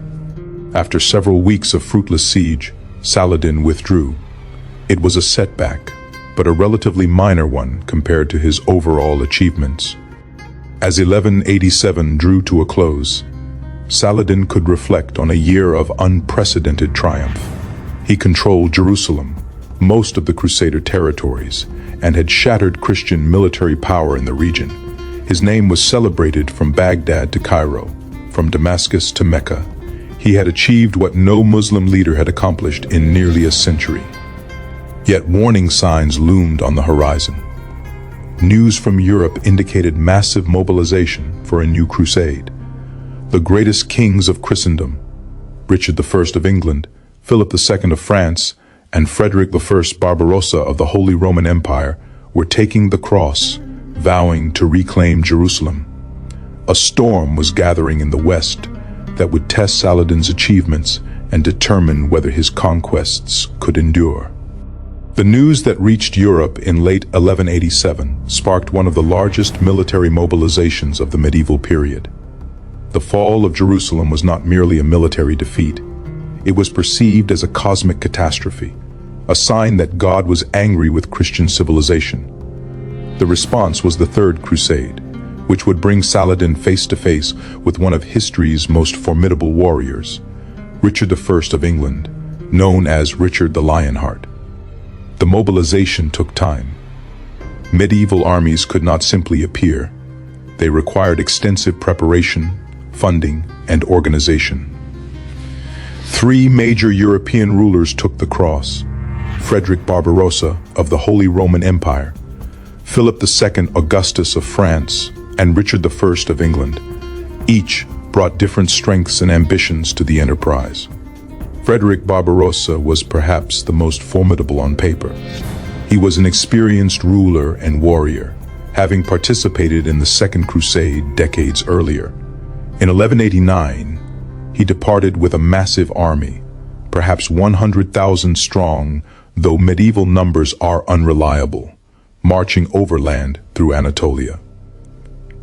After several weeks of fruitless siege, Saladin withdrew. It was a setback, but a relatively minor one compared to his overall achievements. As 1187 drew to a close, Saladin could reflect on a year of unprecedented triumph. He controlled Jerusalem, most of the Crusader territories, and had shattered Christian military power in the region. His name was celebrated from Baghdad to Cairo, from Damascus to Mecca. He had achieved what no Muslim leader had accomplished in nearly a century. Yet warning signs loomed on the horizon. News from Europe indicated massive mobilization for a new crusade. The greatest kings of Christendom, Richard I of England, Philip II of France, and Frederick I Barbarossa of the Holy Roman Empire, were taking the cross, vowing to reclaim Jerusalem. A storm was gathering in the west that would test Saladin's achievements and determine whether his conquests could endure. The news that reached Europe in late 1187 sparked one of the largest military mobilizations of the medieval period. The fall of Jerusalem was not merely a military defeat. It was perceived as a cosmic catastrophe, a sign that God was angry with Christian civilization. The response was the Third Crusade, which would bring Saladin face to face with one of history's most formidable warriors, Richard I of England, known as Richard the Lionheart. The mobilization took time. Medieval armies could not simply appear. They required extensive preparation, funding, and organization. Three major European rulers took the cross: Frederick Barbarossa of the Holy Roman Empire, Philip II Augustus of France, and Richard I of England. Each brought different strengths and ambitions to the enterprise. Frederick Barbarossa was perhaps the most formidable on paper. He was an experienced ruler and warrior, having participated in the Second Crusade decades earlier. In 1189, he departed with a massive army, perhaps 100,000 strong, though medieval numbers are unreliable, marching overland through Anatolia.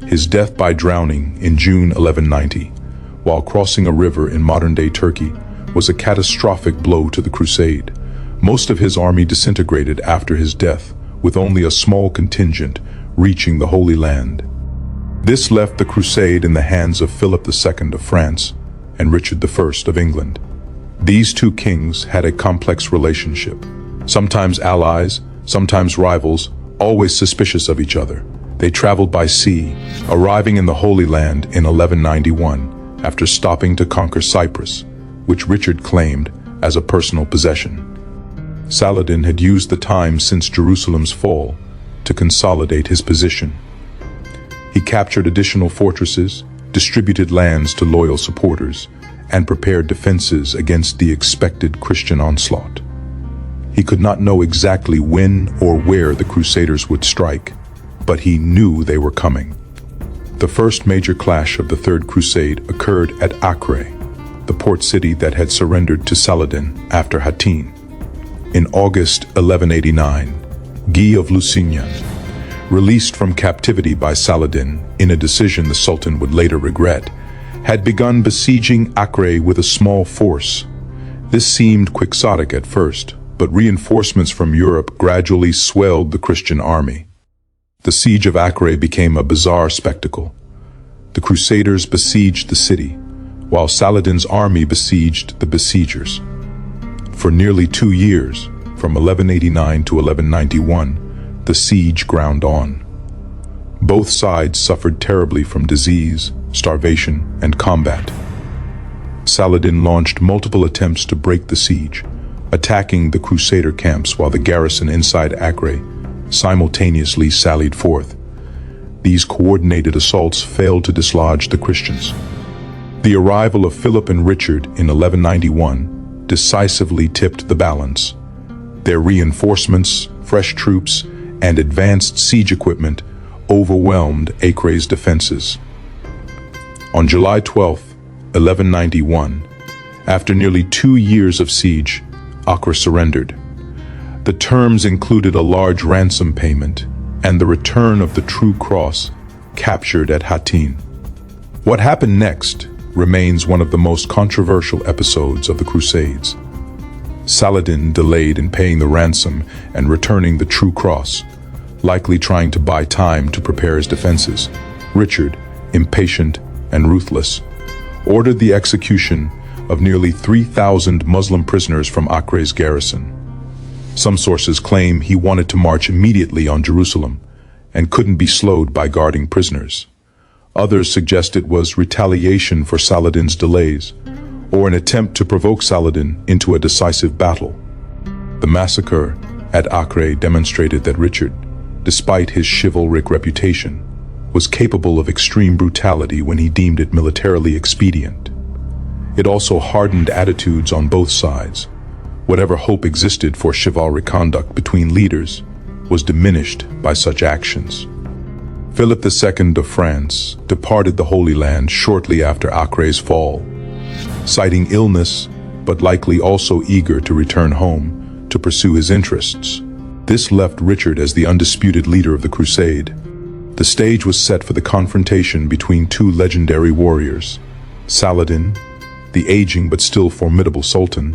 His death by drowning in June 1190, while crossing a river in modern-day Turkey, was a catastrophic blow to the crusade. Most of his army disintegrated after his death, with only a small contingent reaching the Holy Land. This left the crusade in the hands of Philip II of France and Richard I of England. These two kings had a complex relationship, sometimes allies, sometimes rivals, always suspicious of each other. They traveled by sea, arriving in the Holy Land in 1191 after stopping to conquer Cyprus, which Richard claimed as a personal possession. Saladin had used the time since Jerusalem's fall to consolidate his position. He captured additional fortresses, distributed lands to loyal supporters, and prepared defenses against the expected Christian onslaught. He could not know exactly when or where the Crusaders would strike, but he knew they were coming. The first major clash of the Third Crusade occurred at Acre, the port city that had surrendered to Saladin after Hattin. In August 1189, Guy of Lusignan, released from captivity by Saladin in a decision the Sultan would later regret, had begun besieging Acre with a small force. This seemed quixotic at first, but reinforcements from Europe gradually swelled the Christian army. The siege of Acre became a bizarre spectacle. The Crusaders besieged the city, while Saladin's army besieged the besiegers. For nearly 2 years, from 1189 to 1191, the siege ground on. Both sides suffered terribly from disease, starvation, and combat. Saladin launched multiple attempts to break the siege, attacking the Crusader camps while the garrison inside Acre simultaneously sallied forth. These coordinated assaults failed to dislodge the Christians. The arrival of Philip and Richard in 1191 decisively tipped the balance. Their reinforcements, fresh troops, and advanced siege equipment overwhelmed Acre's defenses. On July 12, 1191, after nearly 2 years of siege, Acre surrendered. The terms included a large ransom payment and the return of the true cross captured at Hattin. What happened next remains one of the most controversial episodes of the Crusades. Saladin delayed in paying the ransom and returning the true cross, likely trying to buy time to prepare his defenses. Richard, impatient and ruthless, ordered the execution of nearly 3,000 Muslim prisoners from Acre's garrison. Some sources claim he wanted to march immediately on Jerusalem and couldn't be slowed by guarding prisoners. Others suggest it was retaliation for Saladin's delays, or an attempt to provoke Saladin into a decisive battle. The massacre at Acre demonstrated that Richard, despite his chivalric reputation, was capable of extreme brutality when he deemed it militarily expedient. It also hardened attitudes on both sides. Whatever hope existed for chivalric conduct between leaders was diminished by such actions. Philip II of France departed the Holy Land shortly after Acre's fall, citing illness, but likely also eager to return home to pursue his interests. This left Richard as the undisputed leader of the crusade. The stage was set for the confrontation between two legendary warriors, Saladin, the aging but still formidable Sultan,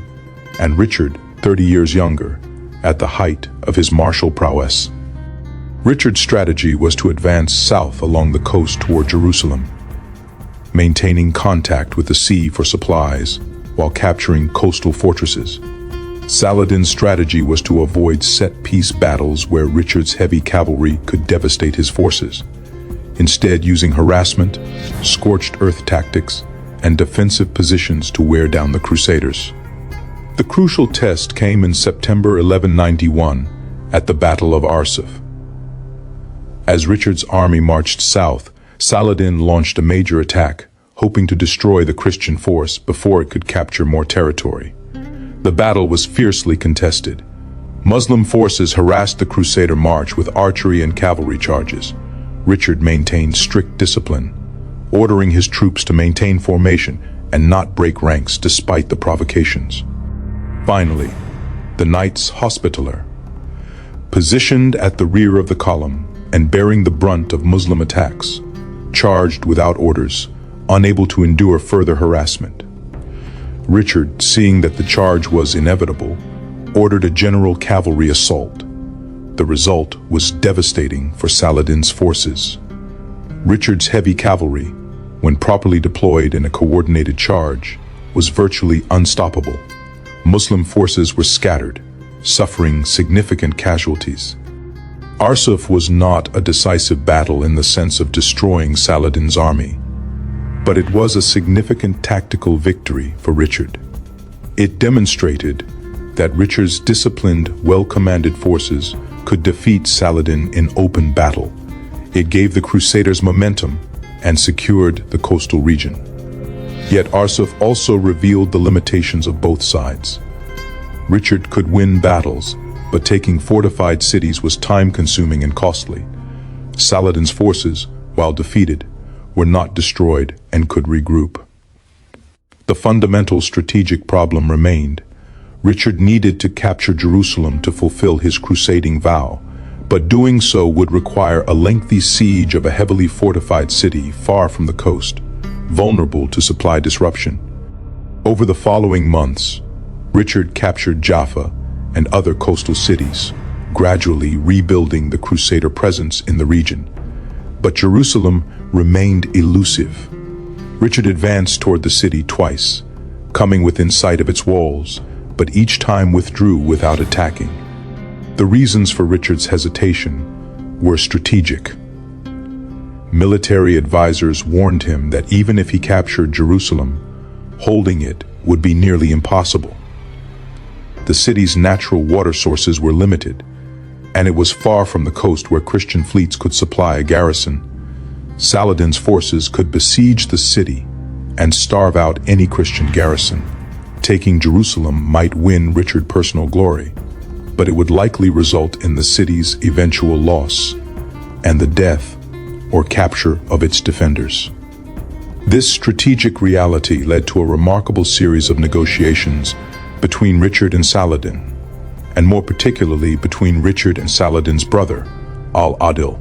and Richard, 30 years younger, at the height of his martial prowess. Richard's strategy was to advance south along the coast toward Jerusalem, maintaining contact with the sea for supplies while capturing coastal fortresses. Saladin's strategy was to avoid set-piece battles where Richard's heavy cavalry could devastate his forces, instead using harassment, scorched earth tactics, and defensive positions to wear down the Crusaders. The crucial test came in September 1191 at the Battle of Arsuf. As Richard's army marched south, Saladin launched a major attack, hoping to destroy the Christian force before it could capture more territory. The battle was fiercely contested. Muslim forces harassed the Crusader march with archery and cavalry charges. Richard maintained strict discipline, ordering his troops to maintain formation and not break ranks despite the provocations. Finally, the Knights Hospitaller, positioned at the rear of the column and bearing the brunt of Muslim attacks, charged without orders, unable to endure further harassment. Richard, seeing that the charge was inevitable, ordered a general cavalry assault. The result was devastating for Saladin's forces. Richard's heavy cavalry, when properly deployed in a coordinated charge, was virtually unstoppable. Muslim forces were scattered, suffering significant casualties. Arsuf was not a decisive battle in the sense of destroying Saladin's army, but it was a significant tactical victory for Richard. It demonstrated that Richard's disciplined, well-commanded forces could defeat Saladin in open battle. It gave the Crusaders momentum and secured the coastal region. Yet Arsuf also revealed the limitations of both sides. Richard could win battles, but taking fortified cities was time-consuming and costly. Saladin's forces, while defeated, were not destroyed and could regroup. The fundamental strategic problem remained. Richard needed to capture Jerusalem to fulfill his crusading vow, but doing so would require a lengthy siege of a heavily fortified city far from the coast, vulnerable to supply disruption. Over the following months, Richard captured Jaffa and other coastal cities, gradually rebuilding the Crusader presence in the region. But Jerusalem remained elusive. Richard advanced toward the city twice, coming within sight of its walls, but each time withdrew without attacking. The reasons for Richard's hesitation were strategic. Military advisors warned him that even if he captured Jerusalem, Holding it would be nearly impossible. The city's natural water sources were limited, and it was far from the coast where Christian fleets could supply a garrison. Saladin's forces could besiege the city and starve out any Christian garrison. Taking Jerusalem might win Richard personal glory, but it would likely result in the city's eventual loss and the death or capture of its defenders. This strategic reality led to a remarkable series of negotiations between Richard and Saladin, and more particularly between Richard and Saladin's brother, Al-Adil.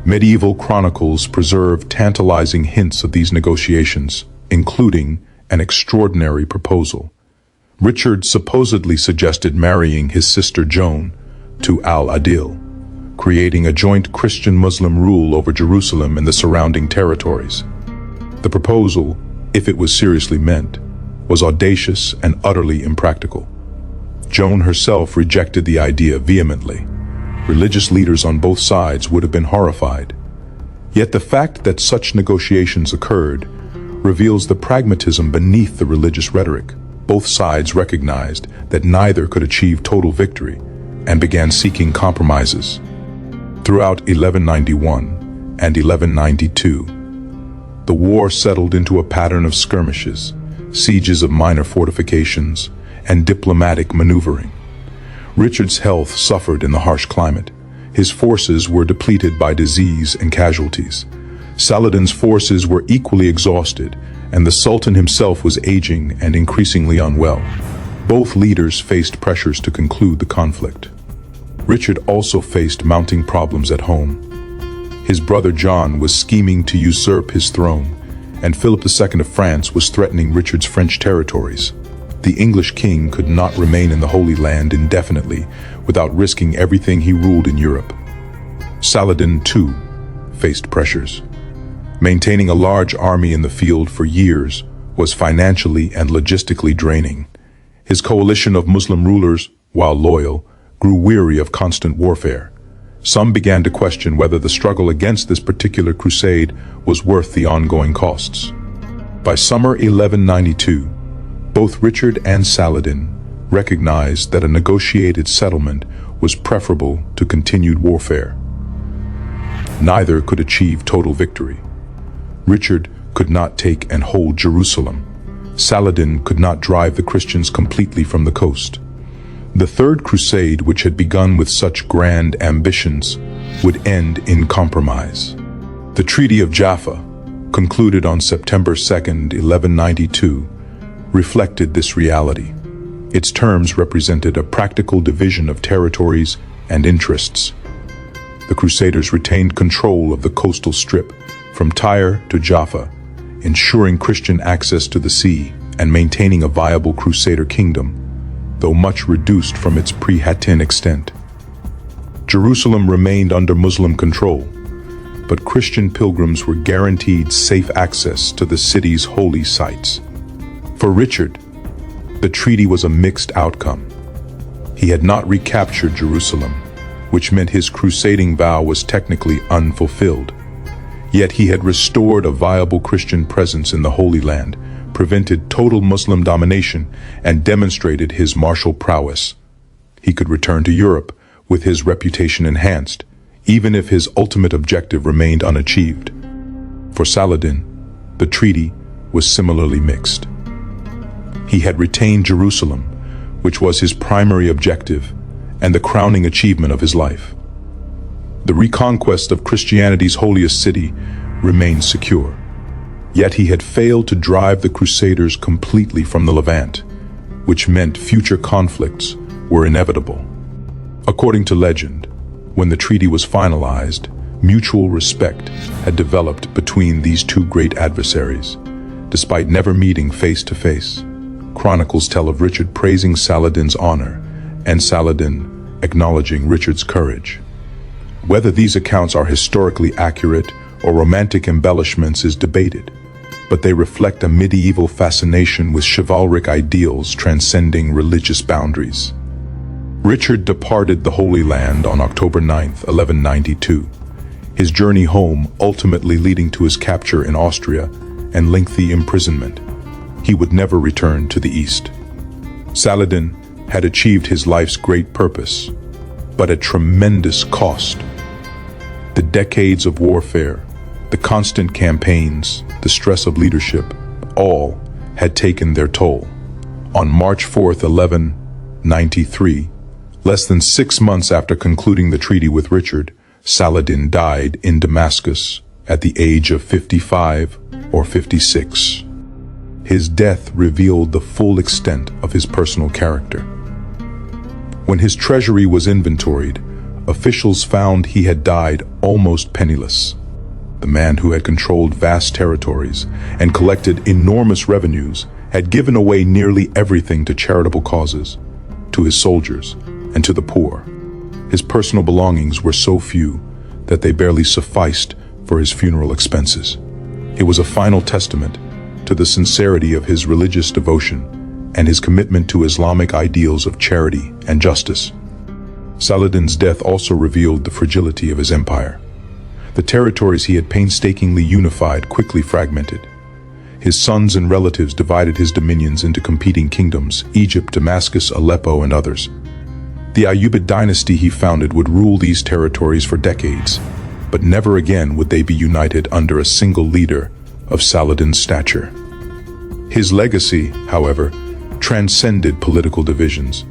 Medieval chronicles preserve tantalizing hints of these negotiations, including an extraordinary proposal. Richard supposedly suggested marrying his sister Joan to Al-Adil, creating a joint Christian-Muslim rule over Jerusalem and the surrounding territories. The proposal, if it was seriously meant, was audacious and utterly impractical. Joan herself rejected the idea vehemently. Religious leaders on both sides would have been horrified. Yet the fact that such negotiations occurred reveals the pragmatism beneath the religious rhetoric. Both sides recognized that neither could achieve total victory and began seeking compromises. Throughout 1191 and 1192, the war settled into a pattern of skirmishes, sieges of minor fortifications, and diplomatic maneuvering. Richard's health suffered in the harsh climate. His forces were depleted by disease and casualties. Saladin's forces were equally exhausted, and the Sultan himself was aging and increasingly unwell. Both leaders faced pressures to conclude the conflict. Richard also faced mounting problems at home. His brother John was scheming to usurp his throne, and Philip II of France was threatening Richard's French territories. The English king could not remain in the Holy Land indefinitely without risking everything he ruled in Europe. Saladin, too, faced pressures. Maintaining a large army in the field for years was financially and logistically draining. His coalition of Muslim rulers, while loyal, grew weary of constant warfare. Some began to question whether the struggle against this particular crusade was worth the ongoing costs. By summer 1192, both Richard and Saladin recognized that a negotiated settlement was preferable to continued warfare. Neither could achieve total victory. Richard could not take and hold Jerusalem. Saladin could not drive the Christians completely from the coast. The Third Crusade, which had begun with such grand ambitions, would end in compromise. The Treaty of Jaffa, concluded on September 2nd, 1192, reflected this reality. Its terms represented a practical division of territories and interests. The Crusaders retained control of the coastal strip from Tyre to Jaffa, ensuring Christian access to the sea and maintaining a viable Crusader kingdom, though much reduced from its pre-Hattin extent. Jerusalem remained under Muslim control, but Christian pilgrims were guaranteed safe access to the city's holy sites. For Richard, the treaty was a mixed outcome. He had not recaptured Jerusalem, which meant his crusading vow was technically unfulfilled. Yet he had restored a viable Christian presence in the Holy Land, prevented total Muslim domination, and demonstrated his martial prowess. He could return to Europe with his reputation enhanced, even if his ultimate objective remained unachieved. For Saladin, the treaty was similarly mixed. He had retained Jerusalem, which was his primary objective and the crowning achievement of his life. The reconquest of Christianity's holiest city remained secure. Yet he had failed to drive the Crusaders completely from the Levant, which meant future conflicts were inevitable. According to legend, when the treaty was finalized, mutual respect had developed between these two great adversaries, despite never meeting face to face. Chronicles tell of Richard praising Saladin's honor and Saladin acknowledging Richard's courage. Whether these accounts are historically accurate or romantic embellishments is debated, but they reflect a medieval fascination with chivalric ideals transcending religious boundaries. Richard departed the Holy Land on October 9, 1192, his journey home ultimately leading to his capture in Austria and lengthy imprisonment. he would never return to the east. Saladin had achieved his life's great purpose, but at tremendous cost. The decades of warfare, the constant campaigns, the stress of leadership, all had taken their toll. On March 4th, 1193, less than 6 months after concluding the treaty with Richard, Saladin died in Damascus at the age of 55 or 56. His death revealed the full extent of his personal character. When his treasury was inventoried, officials found he had died almost penniless. The man who had controlled vast territories and collected enormous revenues had given away nearly everything to charitable causes, to his soldiers, and to the poor. His personal belongings were so few that they barely sufficed for his funeral expenses. It was a final testament to the sincerity of his religious devotion and his commitment to Islamic ideals of charity and justice. Saladin's death also revealed the fragility of his empire. The territories he had painstakingly unified quickly fragmented. His sons and relatives divided his dominions into competing kingdoms: Egypt, Damascus, Aleppo, and others. The Ayyubid dynasty he founded would rule these territories for decades, but never again would they be united under a single leader of Saladin's stature. His legacy, however, transcended political divisions.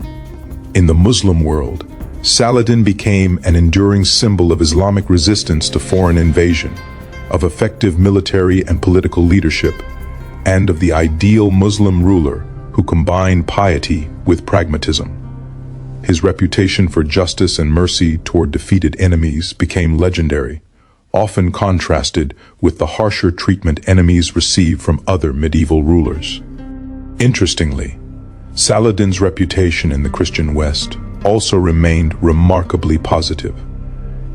In the Muslim world, Saladin became an enduring symbol of Islamic resistance to foreign invasion, of effective military and political leadership, and of the ideal Muslim ruler who combined piety with pragmatism. His reputation for justice and mercy toward defeated enemies became legendary, often contrasted with the harsher treatment enemies received from other medieval rulers. Interestingly, Saladin's reputation in the Christian West also remained remarkably positive,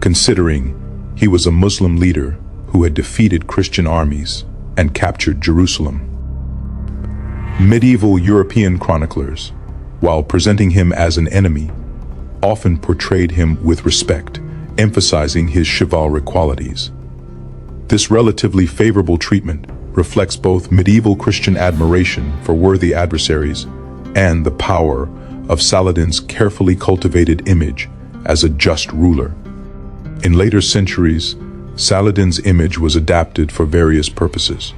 considering he was a Muslim leader who had defeated Christian armies and captured Jerusalem. Medieval European chroniclers, while presenting him as an enemy, often portrayed him with respect, emphasizing his chivalric qualities. This relatively favorable treatment reflects both medieval Christian admiration for worthy adversaries and the power of Saladin's carefully cultivated image as a just ruler. In later centuries, Saladin's image was adapted for various purposes.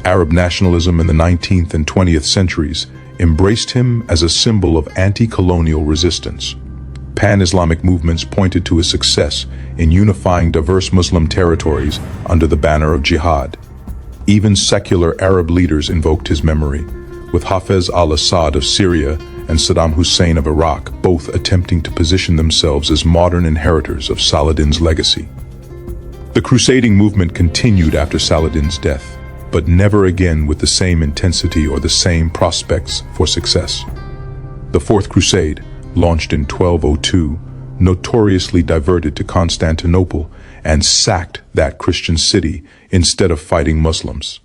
Arab nationalism in the 19th and 20th centuries embraced him as a symbol of anti-colonial resistance. Pan-Islamic movements pointed to his success in unifying diverse Muslim territories under the banner of jihad. Even secular Arab leaders invoked his memory, with Hafez al-Assad of Syria and Saddam Hussein of Iraq both attempting to position themselves as modern inheritors of Saladin's legacy. The crusading movement continued after Saladin's death, but never again with the same intensity or the same prospects for success. The Fourth Crusade, launched in 1202, notoriously diverted to Constantinople and sacked that Christian city instead of fighting Muslims.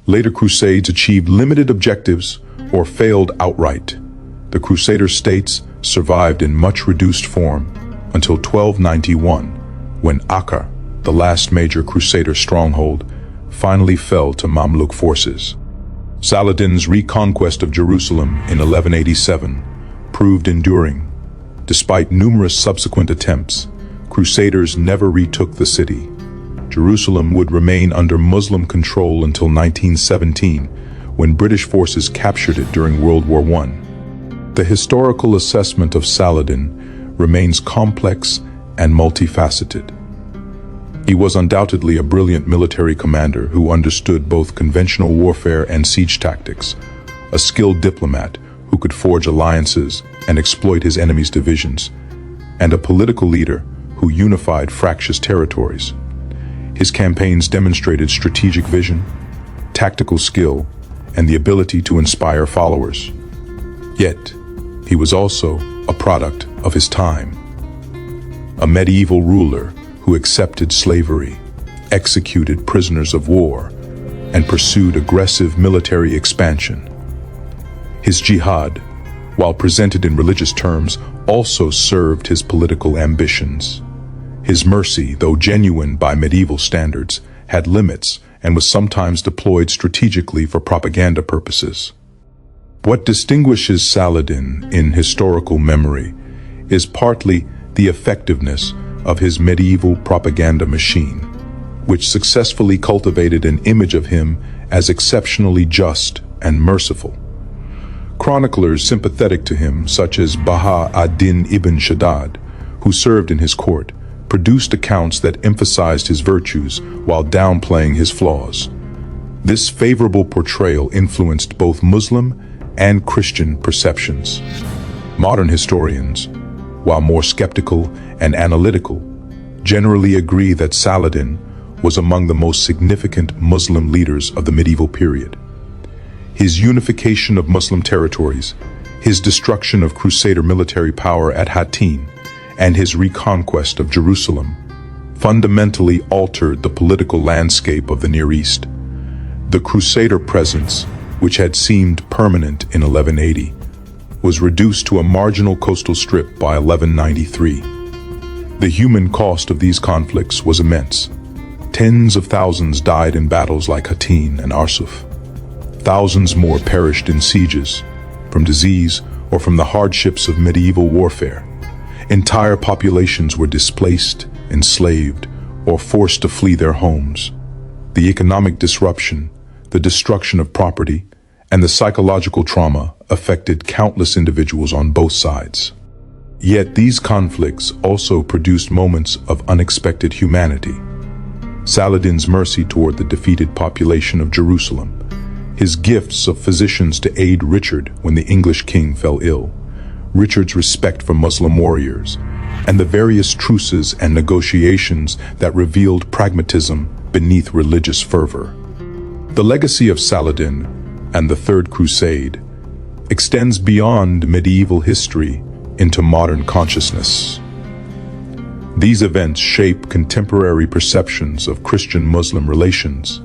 Later crusades achieved limited objectives or failed outright. The Crusader states survived in much reduced form until 1291, when Acre, the last major Crusader stronghold, finally fell to Mamluk forces. Saladin's reconquest of Jerusalem in 1187 proved enduring. Despite numerous subsequent attempts, Crusaders never retook the city. Jerusalem would remain under Muslim control until 1917, when British forces captured it during World War I. The historical assessment of Saladin remains complex and multifaceted. He was undoubtedly a brilliant military commander who understood both conventional warfare and siege tactics, a skilled diplomat who could forge alliances and exploit his enemy's divisions, and a political leader who unified fractious territories. His campaigns demonstrated strategic vision, tactical skill, and the ability to inspire followers. Yet, he was also a product of his time. A medieval ruler who accepted slavery, executed prisoners of war, and pursued aggressive military expansion. His jihad, while presented in religious terms, also served his political ambitions. His mercy, though genuine by medieval standards, had limits and was sometimes deployed strategically for propaganda purposes. What distinguishes Saladin in historical memory is partly the effectiveness of his medieval propaganda machine, which successfully cultivated an image of him as exceptionally just and merciful. Chroniclers sympathetic to him, such as Baha ad-Din ibn Shaddad, who served in his court, produced accounts that emphasized his virtues while downplaying his flaws. This favorable portrayal influenced both Muslim and Christian perceptions. Modern historians, while more skeptical and analytical, generally agree that Saladin was among the most significant Muslim leaders of the medieval period. His unification of Muslim territories, his destruction of Crusader military power at Hattin, and his reconquest of Jerusalem fundamentally altered the political landscape of the Near East. The Crusader presence, which had seemed permanent in 1180, was reduced to a marginal coastal strip by 1193. The human cost of these conflicts was immense. Tens of thousands died in battles like Hattin and Arsuf. Thousands more perished in sieges, from disease or from the hardships of medieval warfare. Entire populations were displaced, enslaved, or forced to flee their homes. The economic disruption, the destruction of property, and the psychological trauma affected countless individuals on both sides. Yet these conflicts also produced moments of unexpected humanity. Saladin's mercy toward the defeated population of Jerusalem, his gifts of physicians to aid Richard when the English king fell ill, Richard's respect for Muslim warriors, and the various truces and negotiations that revealed pragmatism beneath religious fervor. The legacy of Saladin and the Third Crusade extends beyond medieval history into modern consciousness. These events shape contemporary perceptions of Christian-Muslim relations,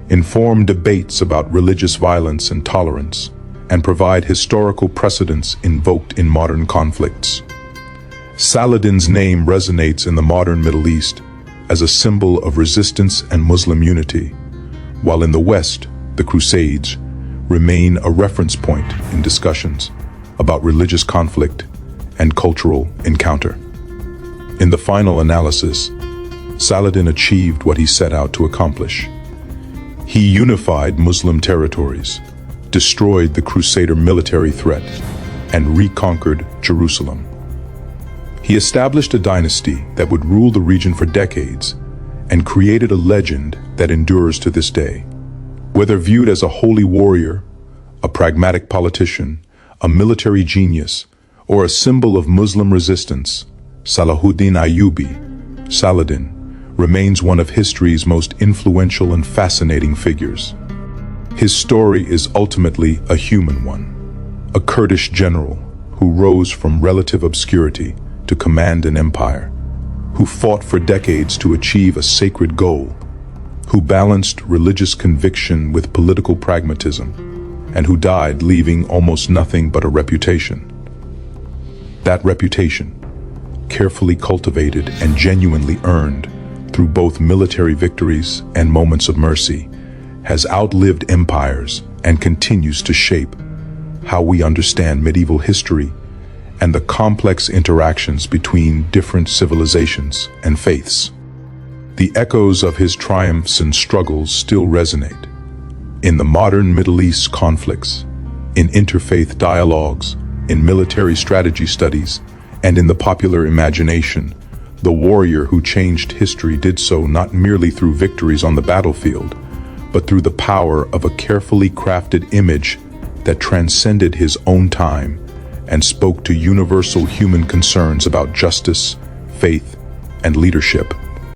inform debates about religious violence and tolerance, and provide historical precedents invoked in modern conflicts. Saladin's name resonates in the modern Middle East as a symbol of resistance and Muslim unity, while in the West, the Crusades remain a reference point in discussions about religious conflict and cultural encounter. In the final analysis, Saladin achieved what he set out to accomplish. He unified Muslim territories, destroyed the Crusader military threat, and reconquered Jerusalem. He established a dynasty that would rule the region for decades and created a legend that endures to this day. Whether viewed as a holy warrior, a pragmatic politician, a military genius, or a symbol of Muslim resistance, Salahuddin Ayyubi, Saladin, remains one of history's most influential and fascinating figures. His story is ultimately a human one, a Kurdish general who rose from relative obscurity to command an empire, who fought for decades to achieve a sacred goal, who balanced religious conviction with political pragmatism, and who died leaving almost nothing but a reputation. That reputation, carefully cultivated and genuinely earned through both military victories and moments of mercy, has outlived empires and continues to shape how we understand medieval history and the complex interactions between different civilizations and faiths. The echoes of his triumphs and struggles still resonate in the modern Middle East conflicts, in interfaith dialogues, in military strategy studies, and in the popular imagination. The warrior who changed history did so not merely through victories on the battlefield, but through the power of a carefully crafted image that transcended his own time and spoke to universal human concerns about justice, faith, and leadership.